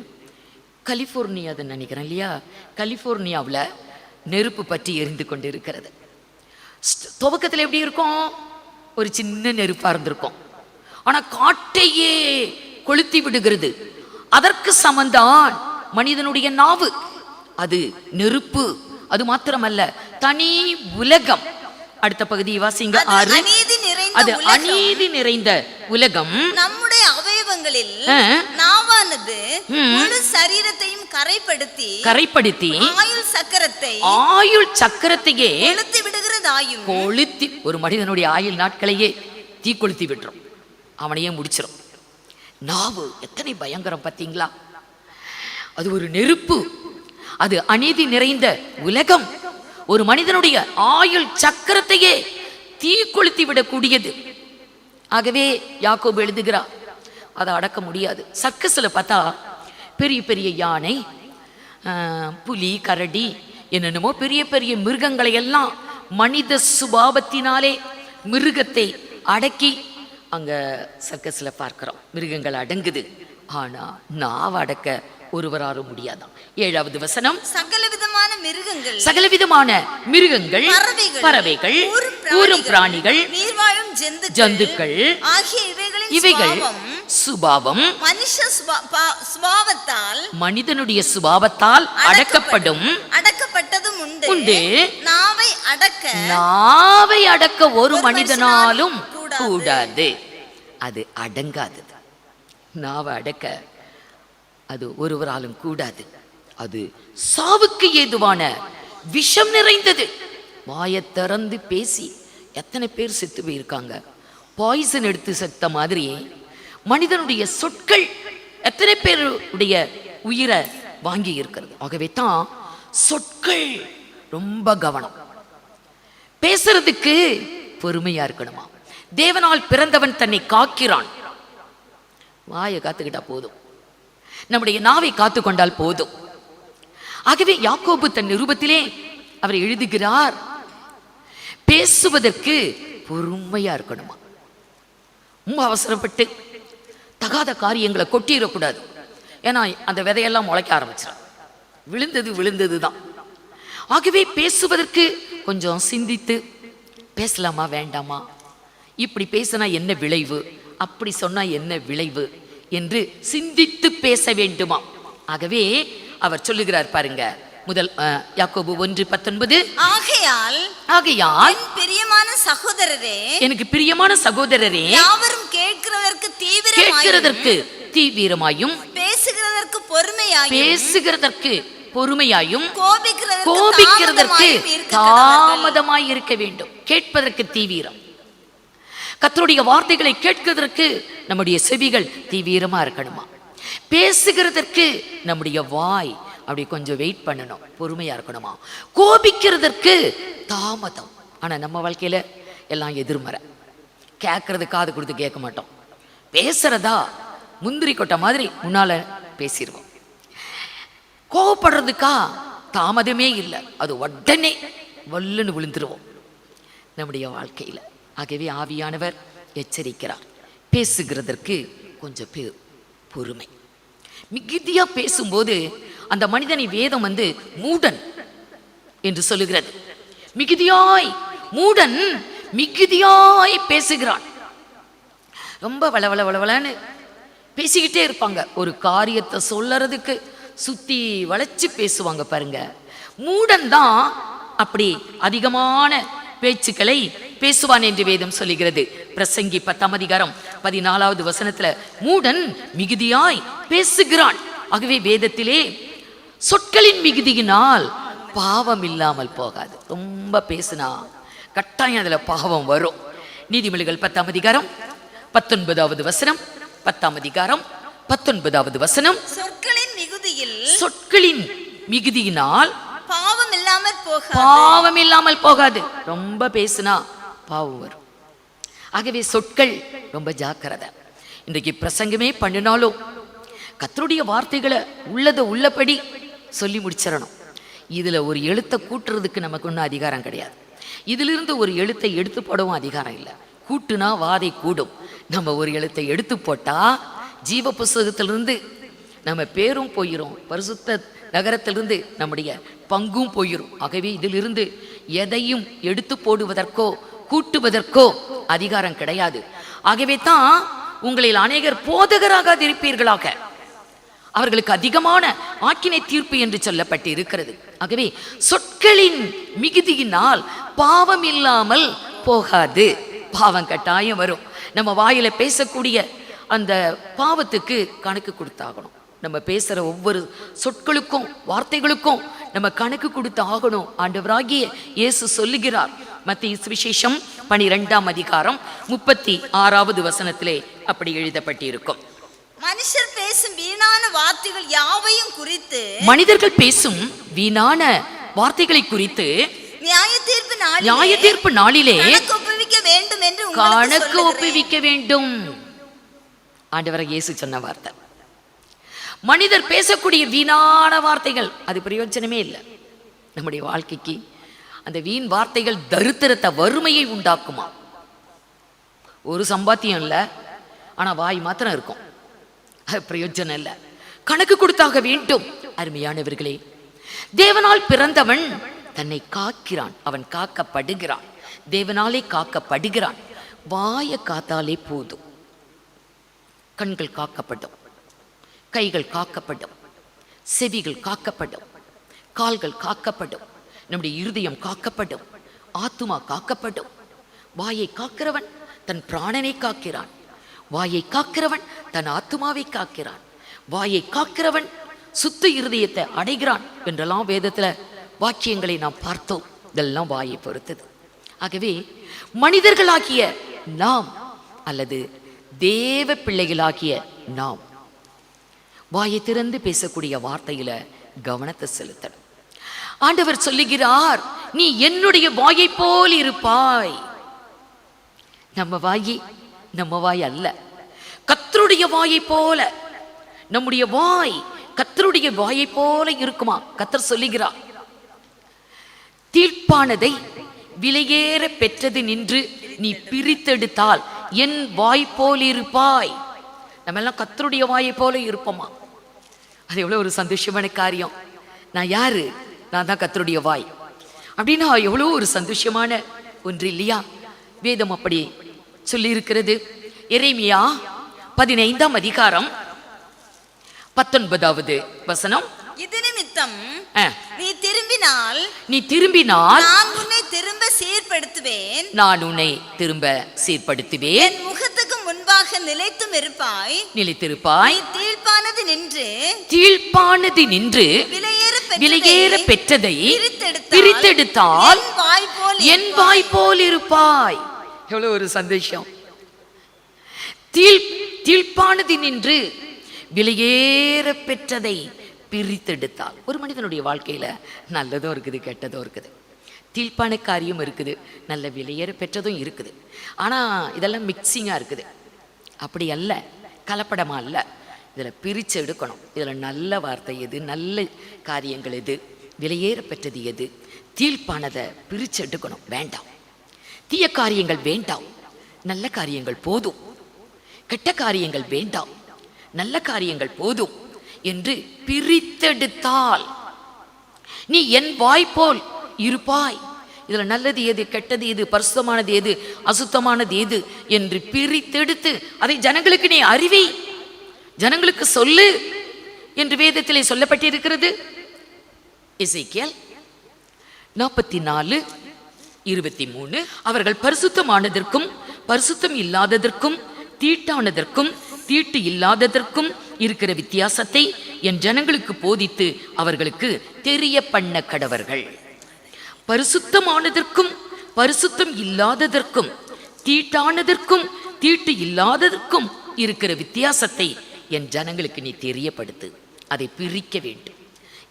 கலிஃபோர்னியா அதை நினைக்கிறேன் இல்லையா, கலிஃபோர்னியாவில் நெருப்பு பற்றி எரிந்து கொண்டு இருக்கிறது. துவக்கத்தில் எப்படி இருக்கும்? ஒரு சின்ன நெருப்பாக இருந்திருக்கும். ஆனால் காட்டையே கொளுத்தி விடுகிறது. அதற்கு சமந்தான் மனிதனுடைய நாவு. அது நெருப்பு. அது மாத்திரமல்ல, தனி உலகம். அடுத்த பகுதியை வாசிங்க. 6. அது அநீதி நிறைந்த உலகம். நம்முடைய அவயவங்களில் நாவானது முழு சரீரத்தையும் கரைப்படுத்தி ஆயுள் சக்கரத்தையே கொளுத்தி விடுகிறதாயும். கொளுத்தி ஒரு மனிதனுடைய ஆயுள் நாட்களையே தீ கொளுத்தி விட்டுரும், அவனையே முடிச்சிடும். நாவு எத்தனை பயங்கரம் பார்த்தீங்களா? அது ஒரு நெருப்பு. அது அநீதி நிறைந்த உலகம். ஒரு மனிதனுடைய ஆயுள் சக்கரத்தையே தீ கொளுத்தி விடக்கூடியது. ஆகவே யாக்கோபு எழுதுகிறார், அதை அடக்க முடியாது. சர்க்கஸ்ல பார்த்தா பெரிய பெரிய யானை, புலி, கரடி, என்னென்னமோ பெரிய பெரிய மிருகங்களை எல்லாம் மனித சுபாவத்தினாலே மிருகத்தை அடக்கி அங்க சர்க்கஸ்ல பார்க்கிறோம். மிருகங்கள் அடங்குது. ஆனா நாவ அடக்க ஒருவராலும் முடியாதான். 7வது வசனம். சகலவிதமான மிருகங்கள், பறவைகள், ஊரும் பிராணிகள், நீர்வாழும் ஜந்துக்கள் ஆகிய இவைகளின் சுபாவம் மனிதனுடைய சுபாவத்தால் அடக்கப்பட்டதும் உண்டு. நாவை அடக்க ஒரு மனிதனாலும் கூடாது. அது அடங்காதது. நாவை அடக்க அது ஒருவராலும் கூடாது. அது சாவுக்கு ஏதுவான விஷம் நிறைந்தது. வாயை திறந்து பேசி எத்தனை பேர் செத்து போயிருக்காங்க. பாய்சன் எடுத்து செத்த மாதிரி மனிதனுடைய சொற்கள் எத்தனை பேருடைய உயிரை வாங்கி இருக்கிறது. ஆகவே தான் சொற்கள் ரொம்ப கவனம். பேசுறதுக்கு பொறுமையா இருக்கணுமா. தேவனால் பிறந்தவன் தன்னை காக்கிறான். வாயை காத்துக்கிட்டா போதும், நம்முடைய நாவை காத்து கொண்டால் போதும். ஆகவே யாக்கோபு தன் நிருபத்திலே அவர் எழுதுகிறார், பேசுவதற்கு பொறுமையா இருக்கணுமா. ரொம்ப அவசரப்பட்டு தகாத காரியங்களை கொட்டிடக்கூடாது. ஏன்னா அந்த விதையெல்லாம் முளைக்க ஆரம்பிச்சிடும். விழுந்தது தான். ஆகவே பேசுவதற்கு கொஞ்சம் சிந்தித்து பேசலாமா வேண்டாமா, இப்படி பேசினா என்ன விளைவு, அப்படி சொன்னா என்ன விளைவு என்று சிந்தித்து பேச வேண்டுமா. ஆகவே அவர் சொல்லுகிறார் பாருங்க, முதல் யாக்கோபு 1:19, ஆகையால் பிரியமான சகோதரரே, எனக்கு பிரியமான சகோதரரே, யாவரும் கேட்கிறதற்கு தீவிரமாயும் பேசுகிறதற்கு பொறுமையாயும் கோபிக்கிறதற்கு தாமதமாய் இருக்க வேண்டும். கேட்பதற்கு தீவிரம். கர்த்தருடைய வார்த்தைகளை கேட்கிறதற்கு நம்முடைய செவிகள் தீவிரமா இருக்கணுமா. பேசுகிறதற்கு நம்முடைய வாய் அப்படி கொஞ்சம் வெயிட் பண்ணணும், பொறுமையா இருக்கணுமா. கோபிக்கிறதற்கு தாமதம். ஆனா நம்ம வாழ்க்கையில எல்லாம் எதிர்மறை. கேட்கறது காது கொடுத்து கேட்க மாட்டோம். பேசுறதா முந்திரி கொட்டை மாதிரி முன்னால பேசிடுவோம். கோபப்படுறதுக்கா தாமதமே இல்லை, அது உடனே வல்லுன்னு விழுந்துருவோம் நம்முடைய வாழ்க்கையில. ஆகவே ஆவியானவர் எச்சரிக்கிறார், பேசுகிறதற்கு கொஞ்சம் பொறுமை. மிகுதியா பேசும்போது அந்த மனிதனை வேதம் மூடன் என்று சொல்லுகிறது. மூடன் மிகுதியாய் பேசுகிறான். ரொம்ப வளவளன்னு பேசிக்கிட்டே இருப்பாங்க. ஒரு காரியத்தை சொல்லறதுக்கு சுத்தி வளைச்சு பேசுவாங்க பாருங்க. மூடன் தான் அப்படி அதிகமான பேச்சுக்களை பேசுவான் என்று வேதம் சொல்லுகிறது. பிரசங்கி 10:14 மூடன் மிகுதியாய் பேசுகிறான். ஆகவே வேதத்திலே சொற்களின் மிகுதியினால் பாவம் இல்லாமல் போகாது. ரொம்ப பேசினா கட்டாயம் அதுல பாவம் வரும். நீதிமொழிகள் 10:19 சொற்களின் மிகுதியினால் பாவம் இல்லாமல் போகாது. ரொம்ப பேசினா பாவம் வரும். ஆகவே சொற்கள் ரொம்ப ஜாக்கிரதை. இன்றைக்கு பிரசங்கமே பண்ணினாலும் கர்த்தருடைய வார்த்தைகளை உள்ளபடி சொல்லி முடிச்சிடணும். இதுல ஒரு எழுத்தை கூட்டுறதுக்கு நமக்கு ஒன்றும் அதிகாரம் கிடையாது. இதிலிருந்து ஒரு எழுத்தை எடுத்து போடவும் அதிகாரம் இல்லை. கூட்டுனா வாதை கூடும். நம்ம ஒரு எழுத்தை எடுத்து போட்டா ஜீவ புஸ்தகத்திலிருந்து நம்ம பேரும் போயிரும், பரிசுத்த நகரத்திலிருந்து நம்முடைய பங்கும் போயிரும். ஆகவே இதிலிருந்து எதையும் எடுத்து போடுவதற்கோ கூட்டுவதற்கோ அதிகாரம் கிடையாது. ஆகவே தான் உங்களில் அநேகர் போதகராக இருப்பீர்களாக, அவர்களுக்கு அதிகமான ஆக்கினை தீர்ப்பு என்று சொல்லப்பட்டு இருக்கிறது. ஆகவே சொற்களின் மிகுதியினால் பாவம் இல்லாமல் போகாது. பாவம் கட்டாயம் வரும். நம்ம வாயில பேசக்கூடிய அந்த பாவத்துக்கு கணக்கு கொடுத்தாகணும். நம்ம பேசுற ஒவ்வொரு சொற்களுக்கும் வார்த்தைகளுக்கும் நம்ம கணக்கு கொடுத்து ஆகணும். ஆண்டவராகிய இயேசு சொல்லுகிறார். மத்தேயு சுவிசேஷம் 12:36 அப்படி எழுதப்பட்டிருக்கும். மனிதர்கள் பேசும் வீணான வார்த்தைகளை குறித்து நியாய தீர்ப்பு நாளிலே கணக்கு ஒப்புவிக்க வேண்டும். ஆண்டவராகிய இயேசு சொன்ன வார்த்தை. மனிதர் பேசக்கூடிய வீணான வார்த்தைகள் அது பிரயோஜனமே இல்லை நம்முடைய வாழ்க்கைக்கு. அந்த வீண் வார்த்தைகள் தரித்திரத்தை, வறுமையை உண்டாக்குமா. ஒரு சம்பாத்தியம் இல்லை, ஆனா வாய் மாத்திரம் இருக்கும். அது பிரயோஜனம் இல்லை. கணக்கு கொடுத்தாக வேண்டும். அருமையானவர்களே, தேவனால் பிறந்தவன் தன்னை காக்கிறான். அவன் காக்கப்படுகிறான். தேவனாலே காக்கப்படுகிறான். வாயை காத்தாலே போதும். கண்கள் காக்கப்படும், கைகள் காக்கப்படும், செவிகள் காக்கப்படும், கால்கள் காக்கப்படும், நம்முடைய இருதயம் காக்கப்படும், ஆத்துமா காக்கப்படும். வாயை காக்கிறவன் தன் பிராணனை காக்கிறான், வாயை காக்கிறவன் தன் ஆத்துமாவை காக்கிறான், வாயை காக்கிறவன் சுத்த இருதயத்தை அடைகிறான் என்றெல்லாம் வேதத்துல வாக்கியங்களை நாம் பார்த்தோம். இதெல்லாம் வாயை பொறுத்தது. ஆகவே மனிதர்களாகிய நாம் அல்லது தேவ பிள்ளைகளாகிய நாம் வாயை திறந்து பேசக்கூடிய வார்த்தையில கவனத்தை செலுத்தணும். ஆண்டவர் சொல்லுகிறார், நீ என்னுடைய வாயை போல் இருப்பாய். நம்ம வாய் அல்ல, கர்த்தருடைய வாயை போல. நம்முடைய வாய் கர்த்தருடைய வாயை போல இருக்குமா? கர்த்தர் சொல்லுகிறார், தீர்ப்பானதை விலையேற பெற்றது நின்று நீ பிரித்தெடுத்தால் என் வாய் போல் இருப்பாய். நம்ம எல்லாம் கர்த்தருடைய வாயை போல இருப்போமா? அது எவ்வளவு ஒரு சந்தோஷமான காரியம். நான் யாரு? நான் தான் கர்த்தருடைய வாய் அப்படின்னா எவ்வளோ ஒரு சந்தோஷமான ஒன்று இல்லையா? வேதம் அப்படி சொல்லி இருக்கிறது. எரேமியா 15ஆம் அதிகாரம் 19வது வசனம். இது நிமித்தம் நீ திரும்பினால் நான் உன்னை திரும்ப சீர்படுத்துவேன், என் முகத்துக்கு முன்பாக நிலைத்திருப்பாய். தீர்ப்பானது நின்று விலையேற பெற்றதை பிரித்தெடுத்தால் என் வாய் போல் இருப்பாய். எவ்வளவு ஒரு சந்தோஷம். தீர்ப்பானது நின்று விலையேற பெற்றதை பிரித்தெடுத்தால். ஒரு மனிதனுடைய வாழ்க்கையில நல்லதும் இருக்குது, கெட்டதும் இருக்குது, தீர்ப்பான காரியம் இருக்குது, நல்ல விலையேற பெற்றதும் இருக்குது. ஆனா இதெல்லாம் மிக்சிங்கா இருக்குது. அப்படி அல்ல, கலப்படமா அல்ல. இதுல பிரிச்சு எடுக்கணும். இதுல நல்ல வார்த்தை எது, நல்ல காரியங்கள் எது, விலையேற பெற்றது எது, தீர்ப்பானதை பிரிச்சு எடுக்கணும். வேண்டாம், தீய காரியங்கள் வேண்டாம், நல்ல காரியங்கள் போதும். கெட்ட காரியங்கள் வேண்டாம், நல்ல காரியங்கள் போதும் என்று பிரித்தெடுத்தால் நீ என் வாய் போல் இருப்பாய். இதுல நல்லது எது, கெட்டது எது, பரிசுத்தமானது எது, அசுத்தமானது எது என்று பிரித்தெடுத்து அதை ஜனங்களுக்கு நீ அறிவி, ஜனங்களுக்கு சொல்லு என்று வேதத்திலே சொல்லப்பட்டிருக்கிறது. எசேக்கியேல் 44:23. அவர்கள் பரிசுத்தமானதற்கும் பரிசுத்தம் இல்லாததற்கும் தீட்டானதற்கும் தீட்டு இல்லாததற்கும் இருக்கிற வித்தியாசத்தை என் ஜனங்களுக்கு போதித்து அவர்களுக்கு தெரிய பண்ண கடவர்கள். பரிசுத்தமானதற்கும் பரிசுத்தம் இல்லாததற்கும் தீட்டானதற்கும் தீட்டு இல்லாததற்கும் இருக்கிற வித்தியாசத்தை என் ஜனங்களுக்கு நீ தெரியப்படுத்து. அதை பிரிக்க வேண்டும்.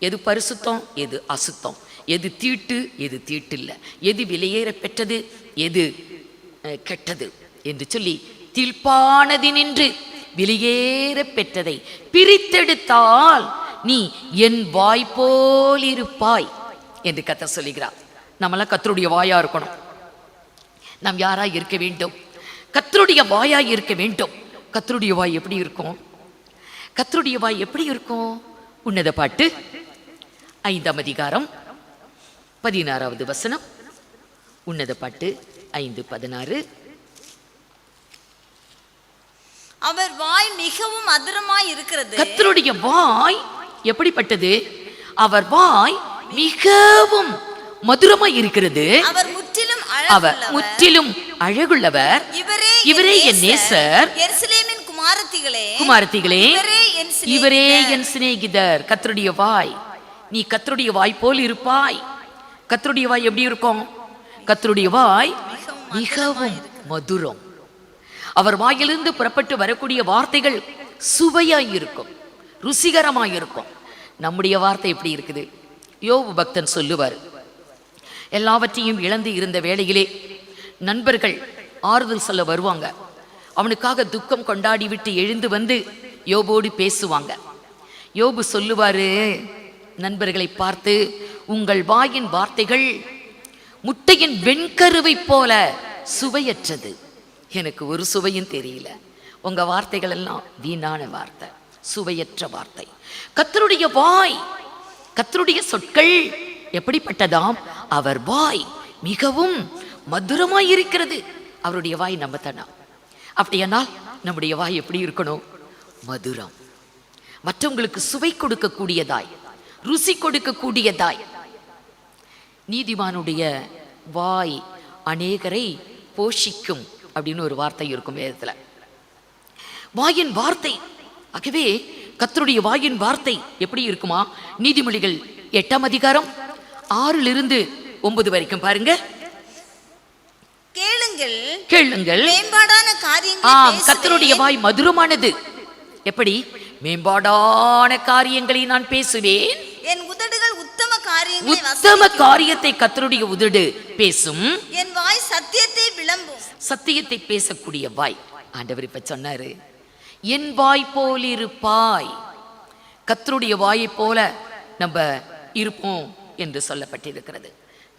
எது பரிசுத்தம், எது அசுத்தம், எது தீட்டு, எது தீட்டு இல்லை, எது விலையேற பெற்றது, எது கெட்டது என்று சொல்லி தீர்ப்பானதினின்று வெளியேற பெற்றதை பிரித்தெடுத்தால் நீ என் வாய் போல் இருப்பாய் என்று கர்த்தர் சொல்லுகிறார். நம்மளாம் கர்த்தருடைய வாயா இருக்கணும். நாம் யாராய் இருக்க வேண்டும்? கர்த்தருடைய வாயாய் இருக்க வேண்டும். கர்த்தருடைய வாய் எப்படி இருக்கும்? கர்த்தருடைய வாய் எப்படி இருக்கும்? உன்னத பாட்டு 5ஆம் அதிகாரம் 16வது வசனம். உன்னத பாட்டு 5:16. அவர் வாய் மிகவும் மதுரமாய் இருக்கிறது. கர்த்தருடைய வாய் எப்படிப்பட்டது? அவர் வாய் மிகவும் மதுரமாய் இருக்கிறது. அவர் முற்றிலும் அழகுள்ளவர். இவரே என் நேசர். எருசலேமின் குமாரத்திகளே, இவரே என் சிநேகிதர். கர்த்தருடைய வாய். நீ கர்த்தருடைய வாய் போல் இருப்பாய். கர்த்தருடைய வாய் எப்படி இருக்கும்? கர்த்தருடைய வாய் மிகவும் மதுரம். அவர் வாயிலிருந்து புறப்பட்டு வரக்கூடிய வார்த்தைகள் சுவையாயிருக்கும், ருசிகரமாயிருக்கும். நம்முடைய வார்த்தை எப்படி இருக்குது? யோபு பக்தன் சொல்லுவார், எல்லாவற்றையும் இழந்து இருந்த வேளையிலே நண்பர்கள் ஆறுதல் சொல்ல வருவாங்க. அவனுக்காக துக்கம் கொண்டாடி விட்டு எழுந்து வந்து யோபோடு பேசுவாங்க. யோபு சொல்லுவாரு நண்பர்களை பார்த்து, உங்கள் வாயின் வார்த்தைகள் முட்டையின் வெண்கருவை போல சுவையற்றது. எனக்கு ஒரு சுவையும் தெரியல. உங்க வார்த்தைகள் எல்லாம் வீணான வார்த்தை, சுவையற்ற வார்த்தை. கர்த்தருடைய வாய், கர்த்தருடைய சொற்கள் எப்படிப்பட்டதாம்? அவர் வாய் மிகவும் மதுரமாய் இருக்கிறது. அவருடைய வாய் நம்ம தானா? அப்படியானால் நம்முடைய வாய் எப்படி இருக்கணும்? மதுரம், மற்றவங்களுக்கு சுவை கொடுக்கக்கூடியதாய், ருசி கொடுக்கக்கூடியதாய். நீதிமானுடைய வாய் அநேகரை போஷிக்கும் அப்படின்னு ஒரு வார்த்தை இருக்கும் வேதத்துல. வாயின் வார்த்தை, ஆகவே கர்த்தருடைய வாயின் வார்த்தை எப்படி இருக்குமா? நீதிமொழிகள் 8ஆம் அதிகாரம் 6 to 9 வரைக்கும் பாருங்க. கேளுங்கள், கேளுங்கள், மேம்பாடான காரியங்களை பேசுவேன். கர்த்தருடைய வாய் மதுரமானது. எப்படி? மேம்பாடான காரியங்களை நான் பேசுவேன். என் உதடுகள் உத்தம காரியங்களை உத்தம காரியத்தை கர்த்தருடைய உதடு பேசும். என் வாய் சத்தியத்தை விளம்பும். சத்தியத்தை பேசக்கூடிய வாய். ஆண்டவர் இப்ப சொன்னாரு, என் வாய் போல் இருப்பாய். கர்த்தருடைய வாயை போல நம்ம இருப்போம் என்று சொல்லப்பட்டிருக்கிறது.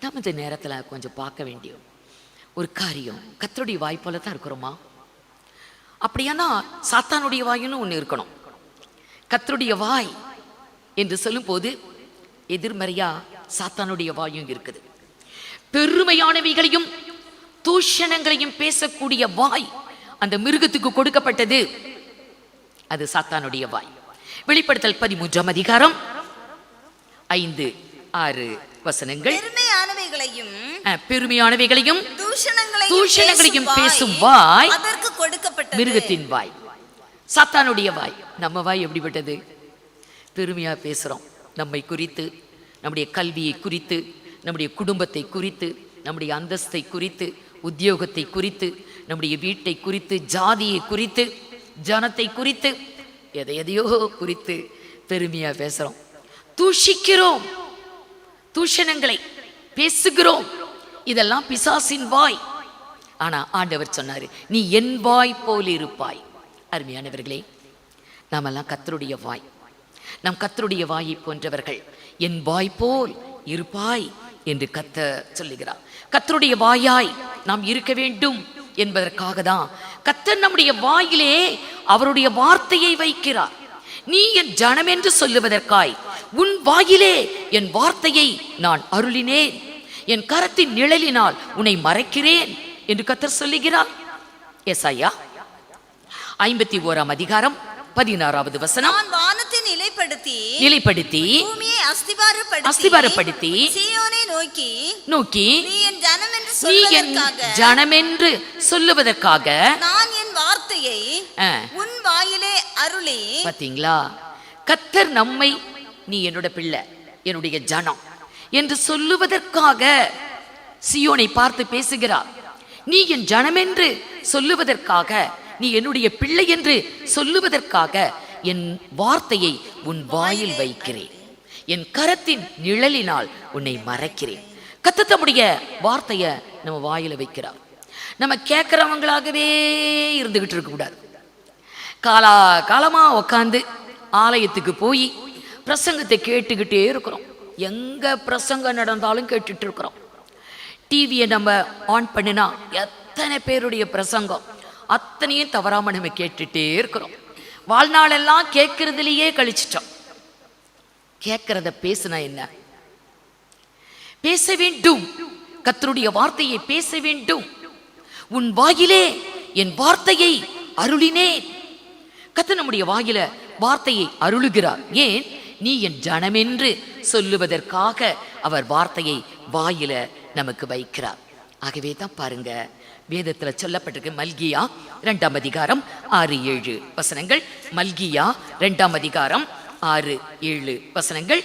நம்ம இந்த நேரத்துல கொஞ்சம் பார்க்க வேண்டிய ஒரு காரியம், கர்த்தருடைய வாய் போல தான் இருக்கிறோமா? அப்படியானா சாத்தானுடைய வாயின்னு ஒண்ணு இருக்கணும். கர்த்தருடைய வாய் என்று சொல்லும் போது எதிர்மறையா சாத்தானுடைய வாயும் இருக்குது. பெருமையானவைகளையும் தூஷணங்களையும் பேசக்கூடிய வாய் அந்த மிருகத்துக்கு கொடுக்கப்பட்டது. அது சாத்தானுடைய வாய். வெளிப்படுத்தல் 13ஆம் அதிகாரம் 5, 6 வசனங்கள். பெருமையானவைகளையும் தூஷணங்களையும் பேசும் வாய் அதற்கு கொடுக்கப்பட்டது. மிருகத்தின் வாய், சாத்தானுடைய வாய். நம்ம வாய் எப்படிப்பட்டது? பெருமையா பேசுறோம். நம்மை குறித்து, நம்முடைய கல்வியை குறித்து, நம்முடைய குடும்பத்தை குறித்து, நம்முடைய அந்தஸ்தை குறித்து, உத்தியோகத்தை குறித்து, நம்முடைய வீட்டை குறித்து, ஜாதியை குறித்து, ஜனத்தை குறித்து, எதையோ குறித்து பெருமையா பேசுறோம். தூஷிக்கிறோம், தூஷணங்களை பேசுகிறோம். இதெல்லாம் பிசாசின் வாய். ஆனா ஆண்டவர் சொன்னாரு, நீ என் வாய் போல் இருப்பாய். அருமையானவர்களே, நாமெல்லாம் கர்த்தருடைய வாய். நாம் கர்த்தருடைய வாயை போன்றவர்கள். என் வாய் போல் இருப்பாய் என்று கர்த்தர் சொல்லுகிறார். கர்த்தருடைய வாயாய் நாம் இருக்க வேண்டும் என்பதற்காக தான் கர்த்தர் நம்முடைய வாயிலே அவருடைய வார்த்தையை வைக்கிறார். நீ என் ஜனம் என்று சொல்லுவதற்காய் உன் வாயிலே என் வார்த்தையை நான் அருளினேன், என் கரத்தின் நிழலினால் உன்னை மறைக்கிறேன் என்று கர்த்தர் சொல்லுகிறார். ஏசாயா 51ஆம் அதிகாரம் 16வது வசனம். நான் வானத்தை நிலைப்படுத்தி பூமியை அஸ்திபாரப்படுத்தி சீயோனை நோக்கி நீ என் ஜனம் என்று சொல்லுவதற்காக நான் என் வார்த்தையை உன் வாயிலே அருளி. பாத்தீங்களா? கர்த்தர் நம்மை நீ என்னோட பிள்ளை, என்னுடைய ஜனம் என்று சொல்லுவதற்காக சீயோனை பார்த்து பேசுகிறார். நீ என் ஜனம் என்று சொல்லுவதற்காக, நீ என்னுடைய பிள்ளை என்று சொல்லுவதற்காக என் வார்த்தையை உன் வாயில் வைக்கிறேன், என் கரத்தின் நிழலினால் உன்னை மறைக்கிறேன். கர்த்தர் தம்முடைய வார்த்தையை நம்ம வாயில வைக்கிறார். நம்ம கேட்கிறவங்களாகவே இருந்துகிட்டு இருக்க கூடாது. காலமா உட்காந்து ஆலயத்துக்கு போய் பிரசங்கத்தை கேட்டுக்கிட்டே இருக்கிறோம். எங்க பிரசங்கம் நடந்தாலும் கேட்டுட்டு இருக்கிறோம். டிவியை நம்ம ஆன் பண்ணினா எத்தனை பேருடைய பிரசங்கம், அத்தனையும் தவறாம நம்ம கேட்டுட்டே இருக்கிறோம். வாழ்நாளெல்லாம் கேட்கறதுலயே கழிச்சிட்டோம். கேட்கறத பேசுனா என்ன? பேச வேண்டும். கர்த்தருடைய வார்த்தையை பேச வேண்டும். உன் வாயிலே என் வார்த்தையை அருளினேன். கர்த்தர் நம்முடைய வாயில வார்த்தையை அருளுகிறார். ஏன்? நீ என் ஜனம் என்று சொல்லுவதற்காக அவர் வார்த்தையை வாயில நமக்கு வைக்கிறார். ஆகவே தான் பாருங்க, வேதத்துல சொல்லப்பட்டிருக்கு. மல்கியா 2ஆம் அதிகாரம் 6-7 வசனங்கள். மல்கியா 2ஆம் அதிகாரம் 6-7 வசனங்கள்.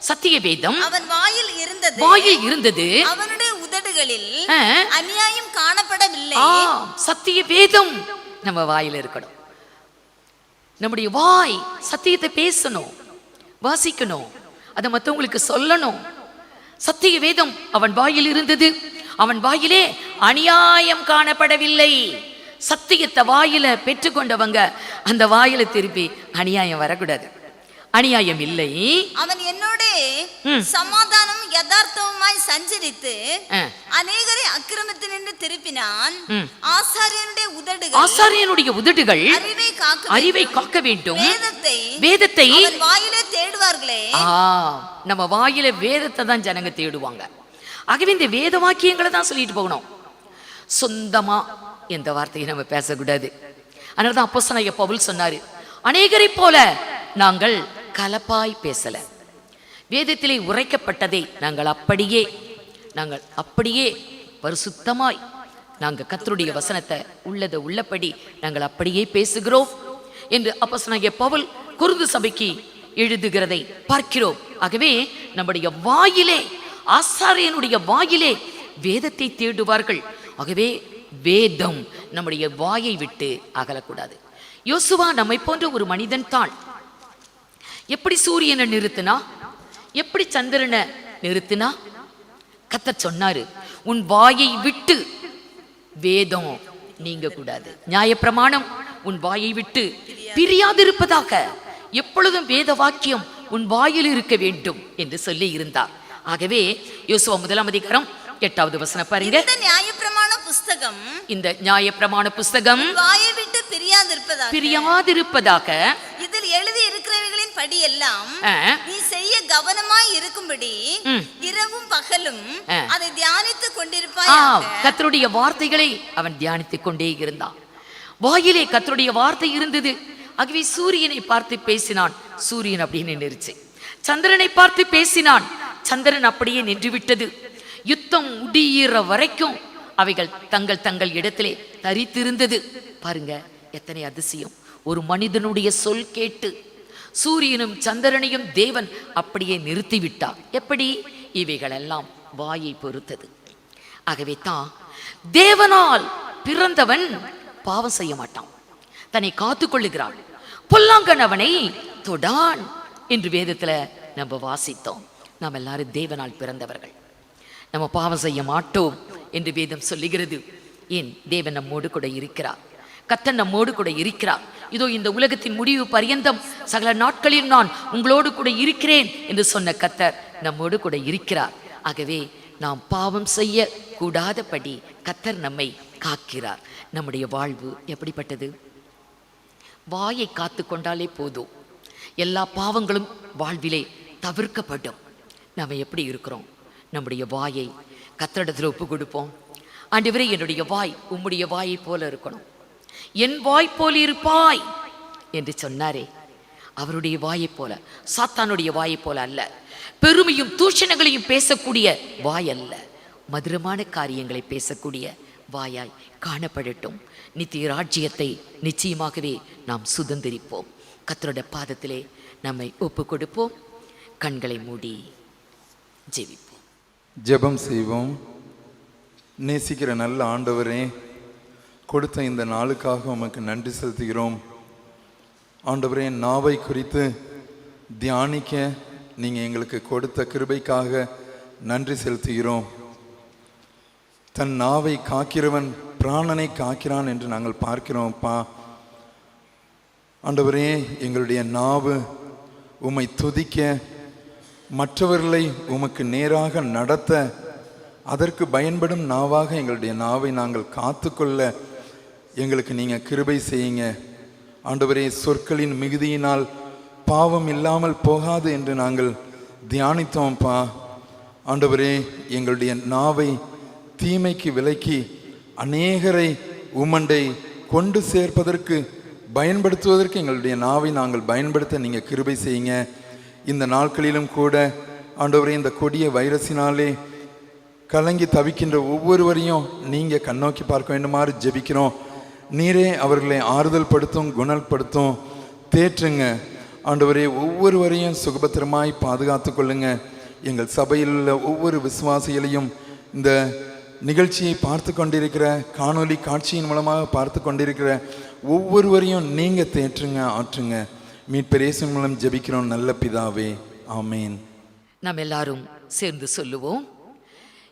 சத்திய வேதம் அவன் வாயில் இருந்தது, அவனுடைய உதடுகளில் அநியாயம் காணப்படவில்லை. சத்திய வேதம் நம்ம வாயில இருக்கணும். நம்முடைய வாய் சத்தியத்தை பேசணும், வாசிக்கணும், அதை மற்றவங்களுக்கு சொல்லணும். சத்திய வேதம் அவன் வாயில் இருந்தது, அவன் வாயிலே அநியாயம் காணப்படவில்லை. சத்தியத்தை வாயில பெற்றுக்கொண்டவங்க அந்த வாயில திருப்பி அநியாயம் வரக்கூடாது. அநியாயம் இல்லை. அவன் என்னோட சமாதானம் யதார்த்தமாய் சஞ்சரித்து அநேகரை அக்கிரமத்தினின்று திருப்பினான். ஆசாரியனுடைய உதடுகள் அறிவை காக்க வேண்டும். வேதத்தை வாயிலே தேடுவார்களே. நம்ம வாயில வேதத்தை தான் ஜனங்க தேடுவாங்க. ஆகவே இந்த வேத வாக்கியங்களை தான் சொல்லிட்டு போகணும். சொந்தமா எந்த வார்த்தையும் நம்ம பேசக்கூடாது. அதனாலதான் அப்போஸ்தலனாகிய பவுல் சொன்னாரு, அநேகரை போல நாங்கள் கலப்பாய் பேசல, வேதத்திலே உரைக்கப்பட்டதை நாங்கள் அப்படியே பரிசுத்தமாய் நாங்கள் கர்த்தருடைய வசனத்தை உள்ளதை உள்ளபடி நாங்கள் அப்படியே பேசுகிறோம் என்று அப்போஸ்தலனாகிய பவுல் கொரிந்து சபைக்கு எழுதுகிறதை பார்க்கிறோம். ஆகவே நம்முடைய வாயிலே, ஆசாரியனுடைய வாயிலே வேதத்தை தேடுவார்கள். ஆகவே வேதம் நம்முடைய வாயை விட்டு அகலக்கூடாது. யோசுவா நம்மை போன்ற ஒரு மனிதன் தான். எப்படி சூரியனை நிறுத்தினா, எப்படி சந்திரனை நிறுத்தினா? கர்த்தர் சொன்னாரு, உன் வாயை விட்டு வேதம் நீங்க கூடாது, நியாயப்பிரமாணம் உன் வாயை விட்டு பிரியாதிருப்பதாக, எப்பொழுதும் வேத வாக்கியம் உன் வாயில் இருக்க வேண்டும் என்று சொல்லி இருந்தார். ஆகவே யோசுவா 1 வசனம் பாருங்க. இந்த நியாயப்பிரமாண புஸ்தகம் வாயை விட்டு பிரியாதிருப்பதாக இதில் எழுதி இருக்கிறவைகளின் படி எல்லாம் நீ செய்ய கவனமாய் இருக்கும்படி இரவும் பகலும் அதை தியானித்துக் கொண்டிருப்பாய். கர்த்தருடைய வார்த்தைகளை அவன் தியானித்துக் கொண்டே இருந்தான். வாயிலே கர்த்தருடைய வார்த்தை இருந்தது. ஆகவே சூரியனை பார்த்து பேசினான், சூரியன் அப்படியே நின்றுச்சு. சந்திரனை பார்த்து பேசினான், சந்திரன் அப்படியே நின்று விட்டது. யுத்தம் முடிகிற வரைக்கும் அவைகள் தங்கள் இடத்திலே தரித்திருந்தது. பாருங்க எத்தனை அதிசயம்! ஒரு மனிதனுடைய சொல் கேட்டு சூரியனும் சந்திரனையும் தேவன் அப்படியே நிறுத்திவிட்டார். எப்படி? இவைகளெல்லாம் வாயை பொறுத்தது. ஆகவே தான் தேவனால் பிறந்தவன் பாவம் செய்ய மாட்டான், தன்னை காத்து கொள்ளுகிறான். பொல்லாங்கன் அவனை தொடான் என்று வேதத்துல நம்ம வாசித்தோம். நாம் எல்லாரும் தேவனால் பிறந்தவர்கள், நம்ம பாவம் செய்ய மாட்டோம் என்று வேதம் சொல்லுகிறது. ஏன்? தேவன் நம்மோடு கூட இருக்கிறார், கர்த்தர் நம்மோடு கூட இருக்கிறார். இதோ இந்த உலகத்தின் முடிவு பரியந்தம் சகல நாட்களில் நான் உங்களோடு கூட இருக்கிறேன் என்று சொன்ன கர்த்தர் நம்மோடு கூட இருக்கிறார். ஆகவே நாம் பாவம் செய்ய கூடாதபடி கர்த்தர் நம்மை காக்கிறார். நம்முடைய வாழ்வு எப்படிப்பட்டது? வாயை காத்து கொண்டாலே போதும், எல்லா பாவங்களும் வாழ்விலே தவிர்க்கப்படும். நம்ம எப்படி இருக்கிறோம்? நம்முடைய வாயை கர்த்தரிடத்தில் ஒப்பு கொடுப்போம். ஆண்டவரே, என்னுடைய வாய் உம்முடைய வாயை போல இருக்கணும், என் வாய் போல இருப்பாய் என்று சொன்னாரே. அவருடைய வாயை போல, சாத்தானுடைய வாயை போல அல்ல. பெருமையும் தூஷணங்களையும் பேசக்கூடிய வாய் அல்ல, மதுரமான காரியங்களை பேசக்கூடிய வாயாய் காணப்படட்டும். நித்திய ராஜ்யத்தை நிச்சயமாகவே நாம் சுதந்திரிப்போம். கர்த்தருடைய பாதத்திலே நம்மை ஒப்பு கொடுப்போம். கண்களை மூடி ஜெபிப்போம். ஜெபம் செய்வோம். நேசிக்கிற நல்ல ஆண்டவரே, கொடுத்த இந்த நாளுக்காக உமக்கு நன்றி செலுத்துகிறோம். ஆண்டவரே, நாவை குறித்து தியானிக்க நீங்கள் எங்களுக்கு கொடுத்த கிருபைக்காக நன்றி செலுத்துகிறோம். தன் நாவை காக்கிறவன் பிராணனை காக்கிறான் என்று நாங்கள் பார்க்கிறோம்ப்பா. ஆண்டவரே, எங்களுடைய நாவு உம்மை துதிக்க, மற்றவர்களை உமக்கு நேராக நடத்த, அதற்கு பயன்படும் நாவாக எங்களுடைய நாவை நாங்கள் காத்துக்கொள்ள எங்களுக்கு நீங்கள் கிருபை செய்யுங்க. ஆண்டவரே, சொற்களின் மிகுதியினால் பாவம் இல்லாமல் போகாது என்று நாங்கள் தியானித்தோம்ப்பா. ஆண்டவரே, எங்களுடைய நாவை தீமைக்கு விலக்கி அநேகரை உமண்டை கொண்டு சேர்ப்பதற்கு பயன்படுத்துவதற்கு எங்களுடைய நாவை நாங்கள் பயன்படுத்த நீங்கள் கிருபை செய்யுங்க. இந்த நாட்களிலும் கூட ஆண்டவரே, இந்த கொடிய வைரஸினாலே கலங்கி தவிக்கின்ற ஒவ்வொருவரையும் நீங்கள் கண்ணோக்கி பார்க்க வேண்டுமாறு ஜெபிக்கிறோம். நீரே அவர்களை ஆறுதல் படுத்தும், குணப்படுத்தும், தேற்றுங்க. ஆண்டவரே, ஒவ்வொருவரையும் சுகபத்திரமாய் பாதுகாத்து கொள்ளுங்க. எங்கள் சபையில் உள்ள ஒவ்வொரு விசுவாசிகளையும், இந்த நிகழ்ச்சியை பார்த்து கொண்டிருக்கிற, காணொலி காட்சியின் மூலமாக பார்த்து கொண்டிருக்கிற ஒவ்வொருவரையும் நீங்கள் தேற்றுங்க, ஆற்றுங்க. மீட்பர் இயேசுவின் மூலம் ஜெபிக்கிறோம் நல்ல பிதாவே, ஆமேன். நாம் எல்லாரும் சேர்ந்து சொல்லுவோம்.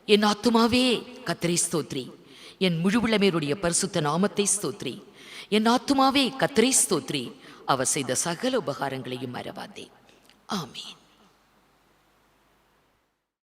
என் ஆத்துமாவே கர்த்தரை ஸ்தோத்ரி, என் முழுவுள்ளமேருடைய பரிசுத்த நாமத்தை ஸ்தோத்ரி. என் ஆத்துமாவே கர்த்தரை ஸ்தோத்ரி, அவர் செய்த சகல உபகாரங்களையும் மறவாதே. ஆமேன்.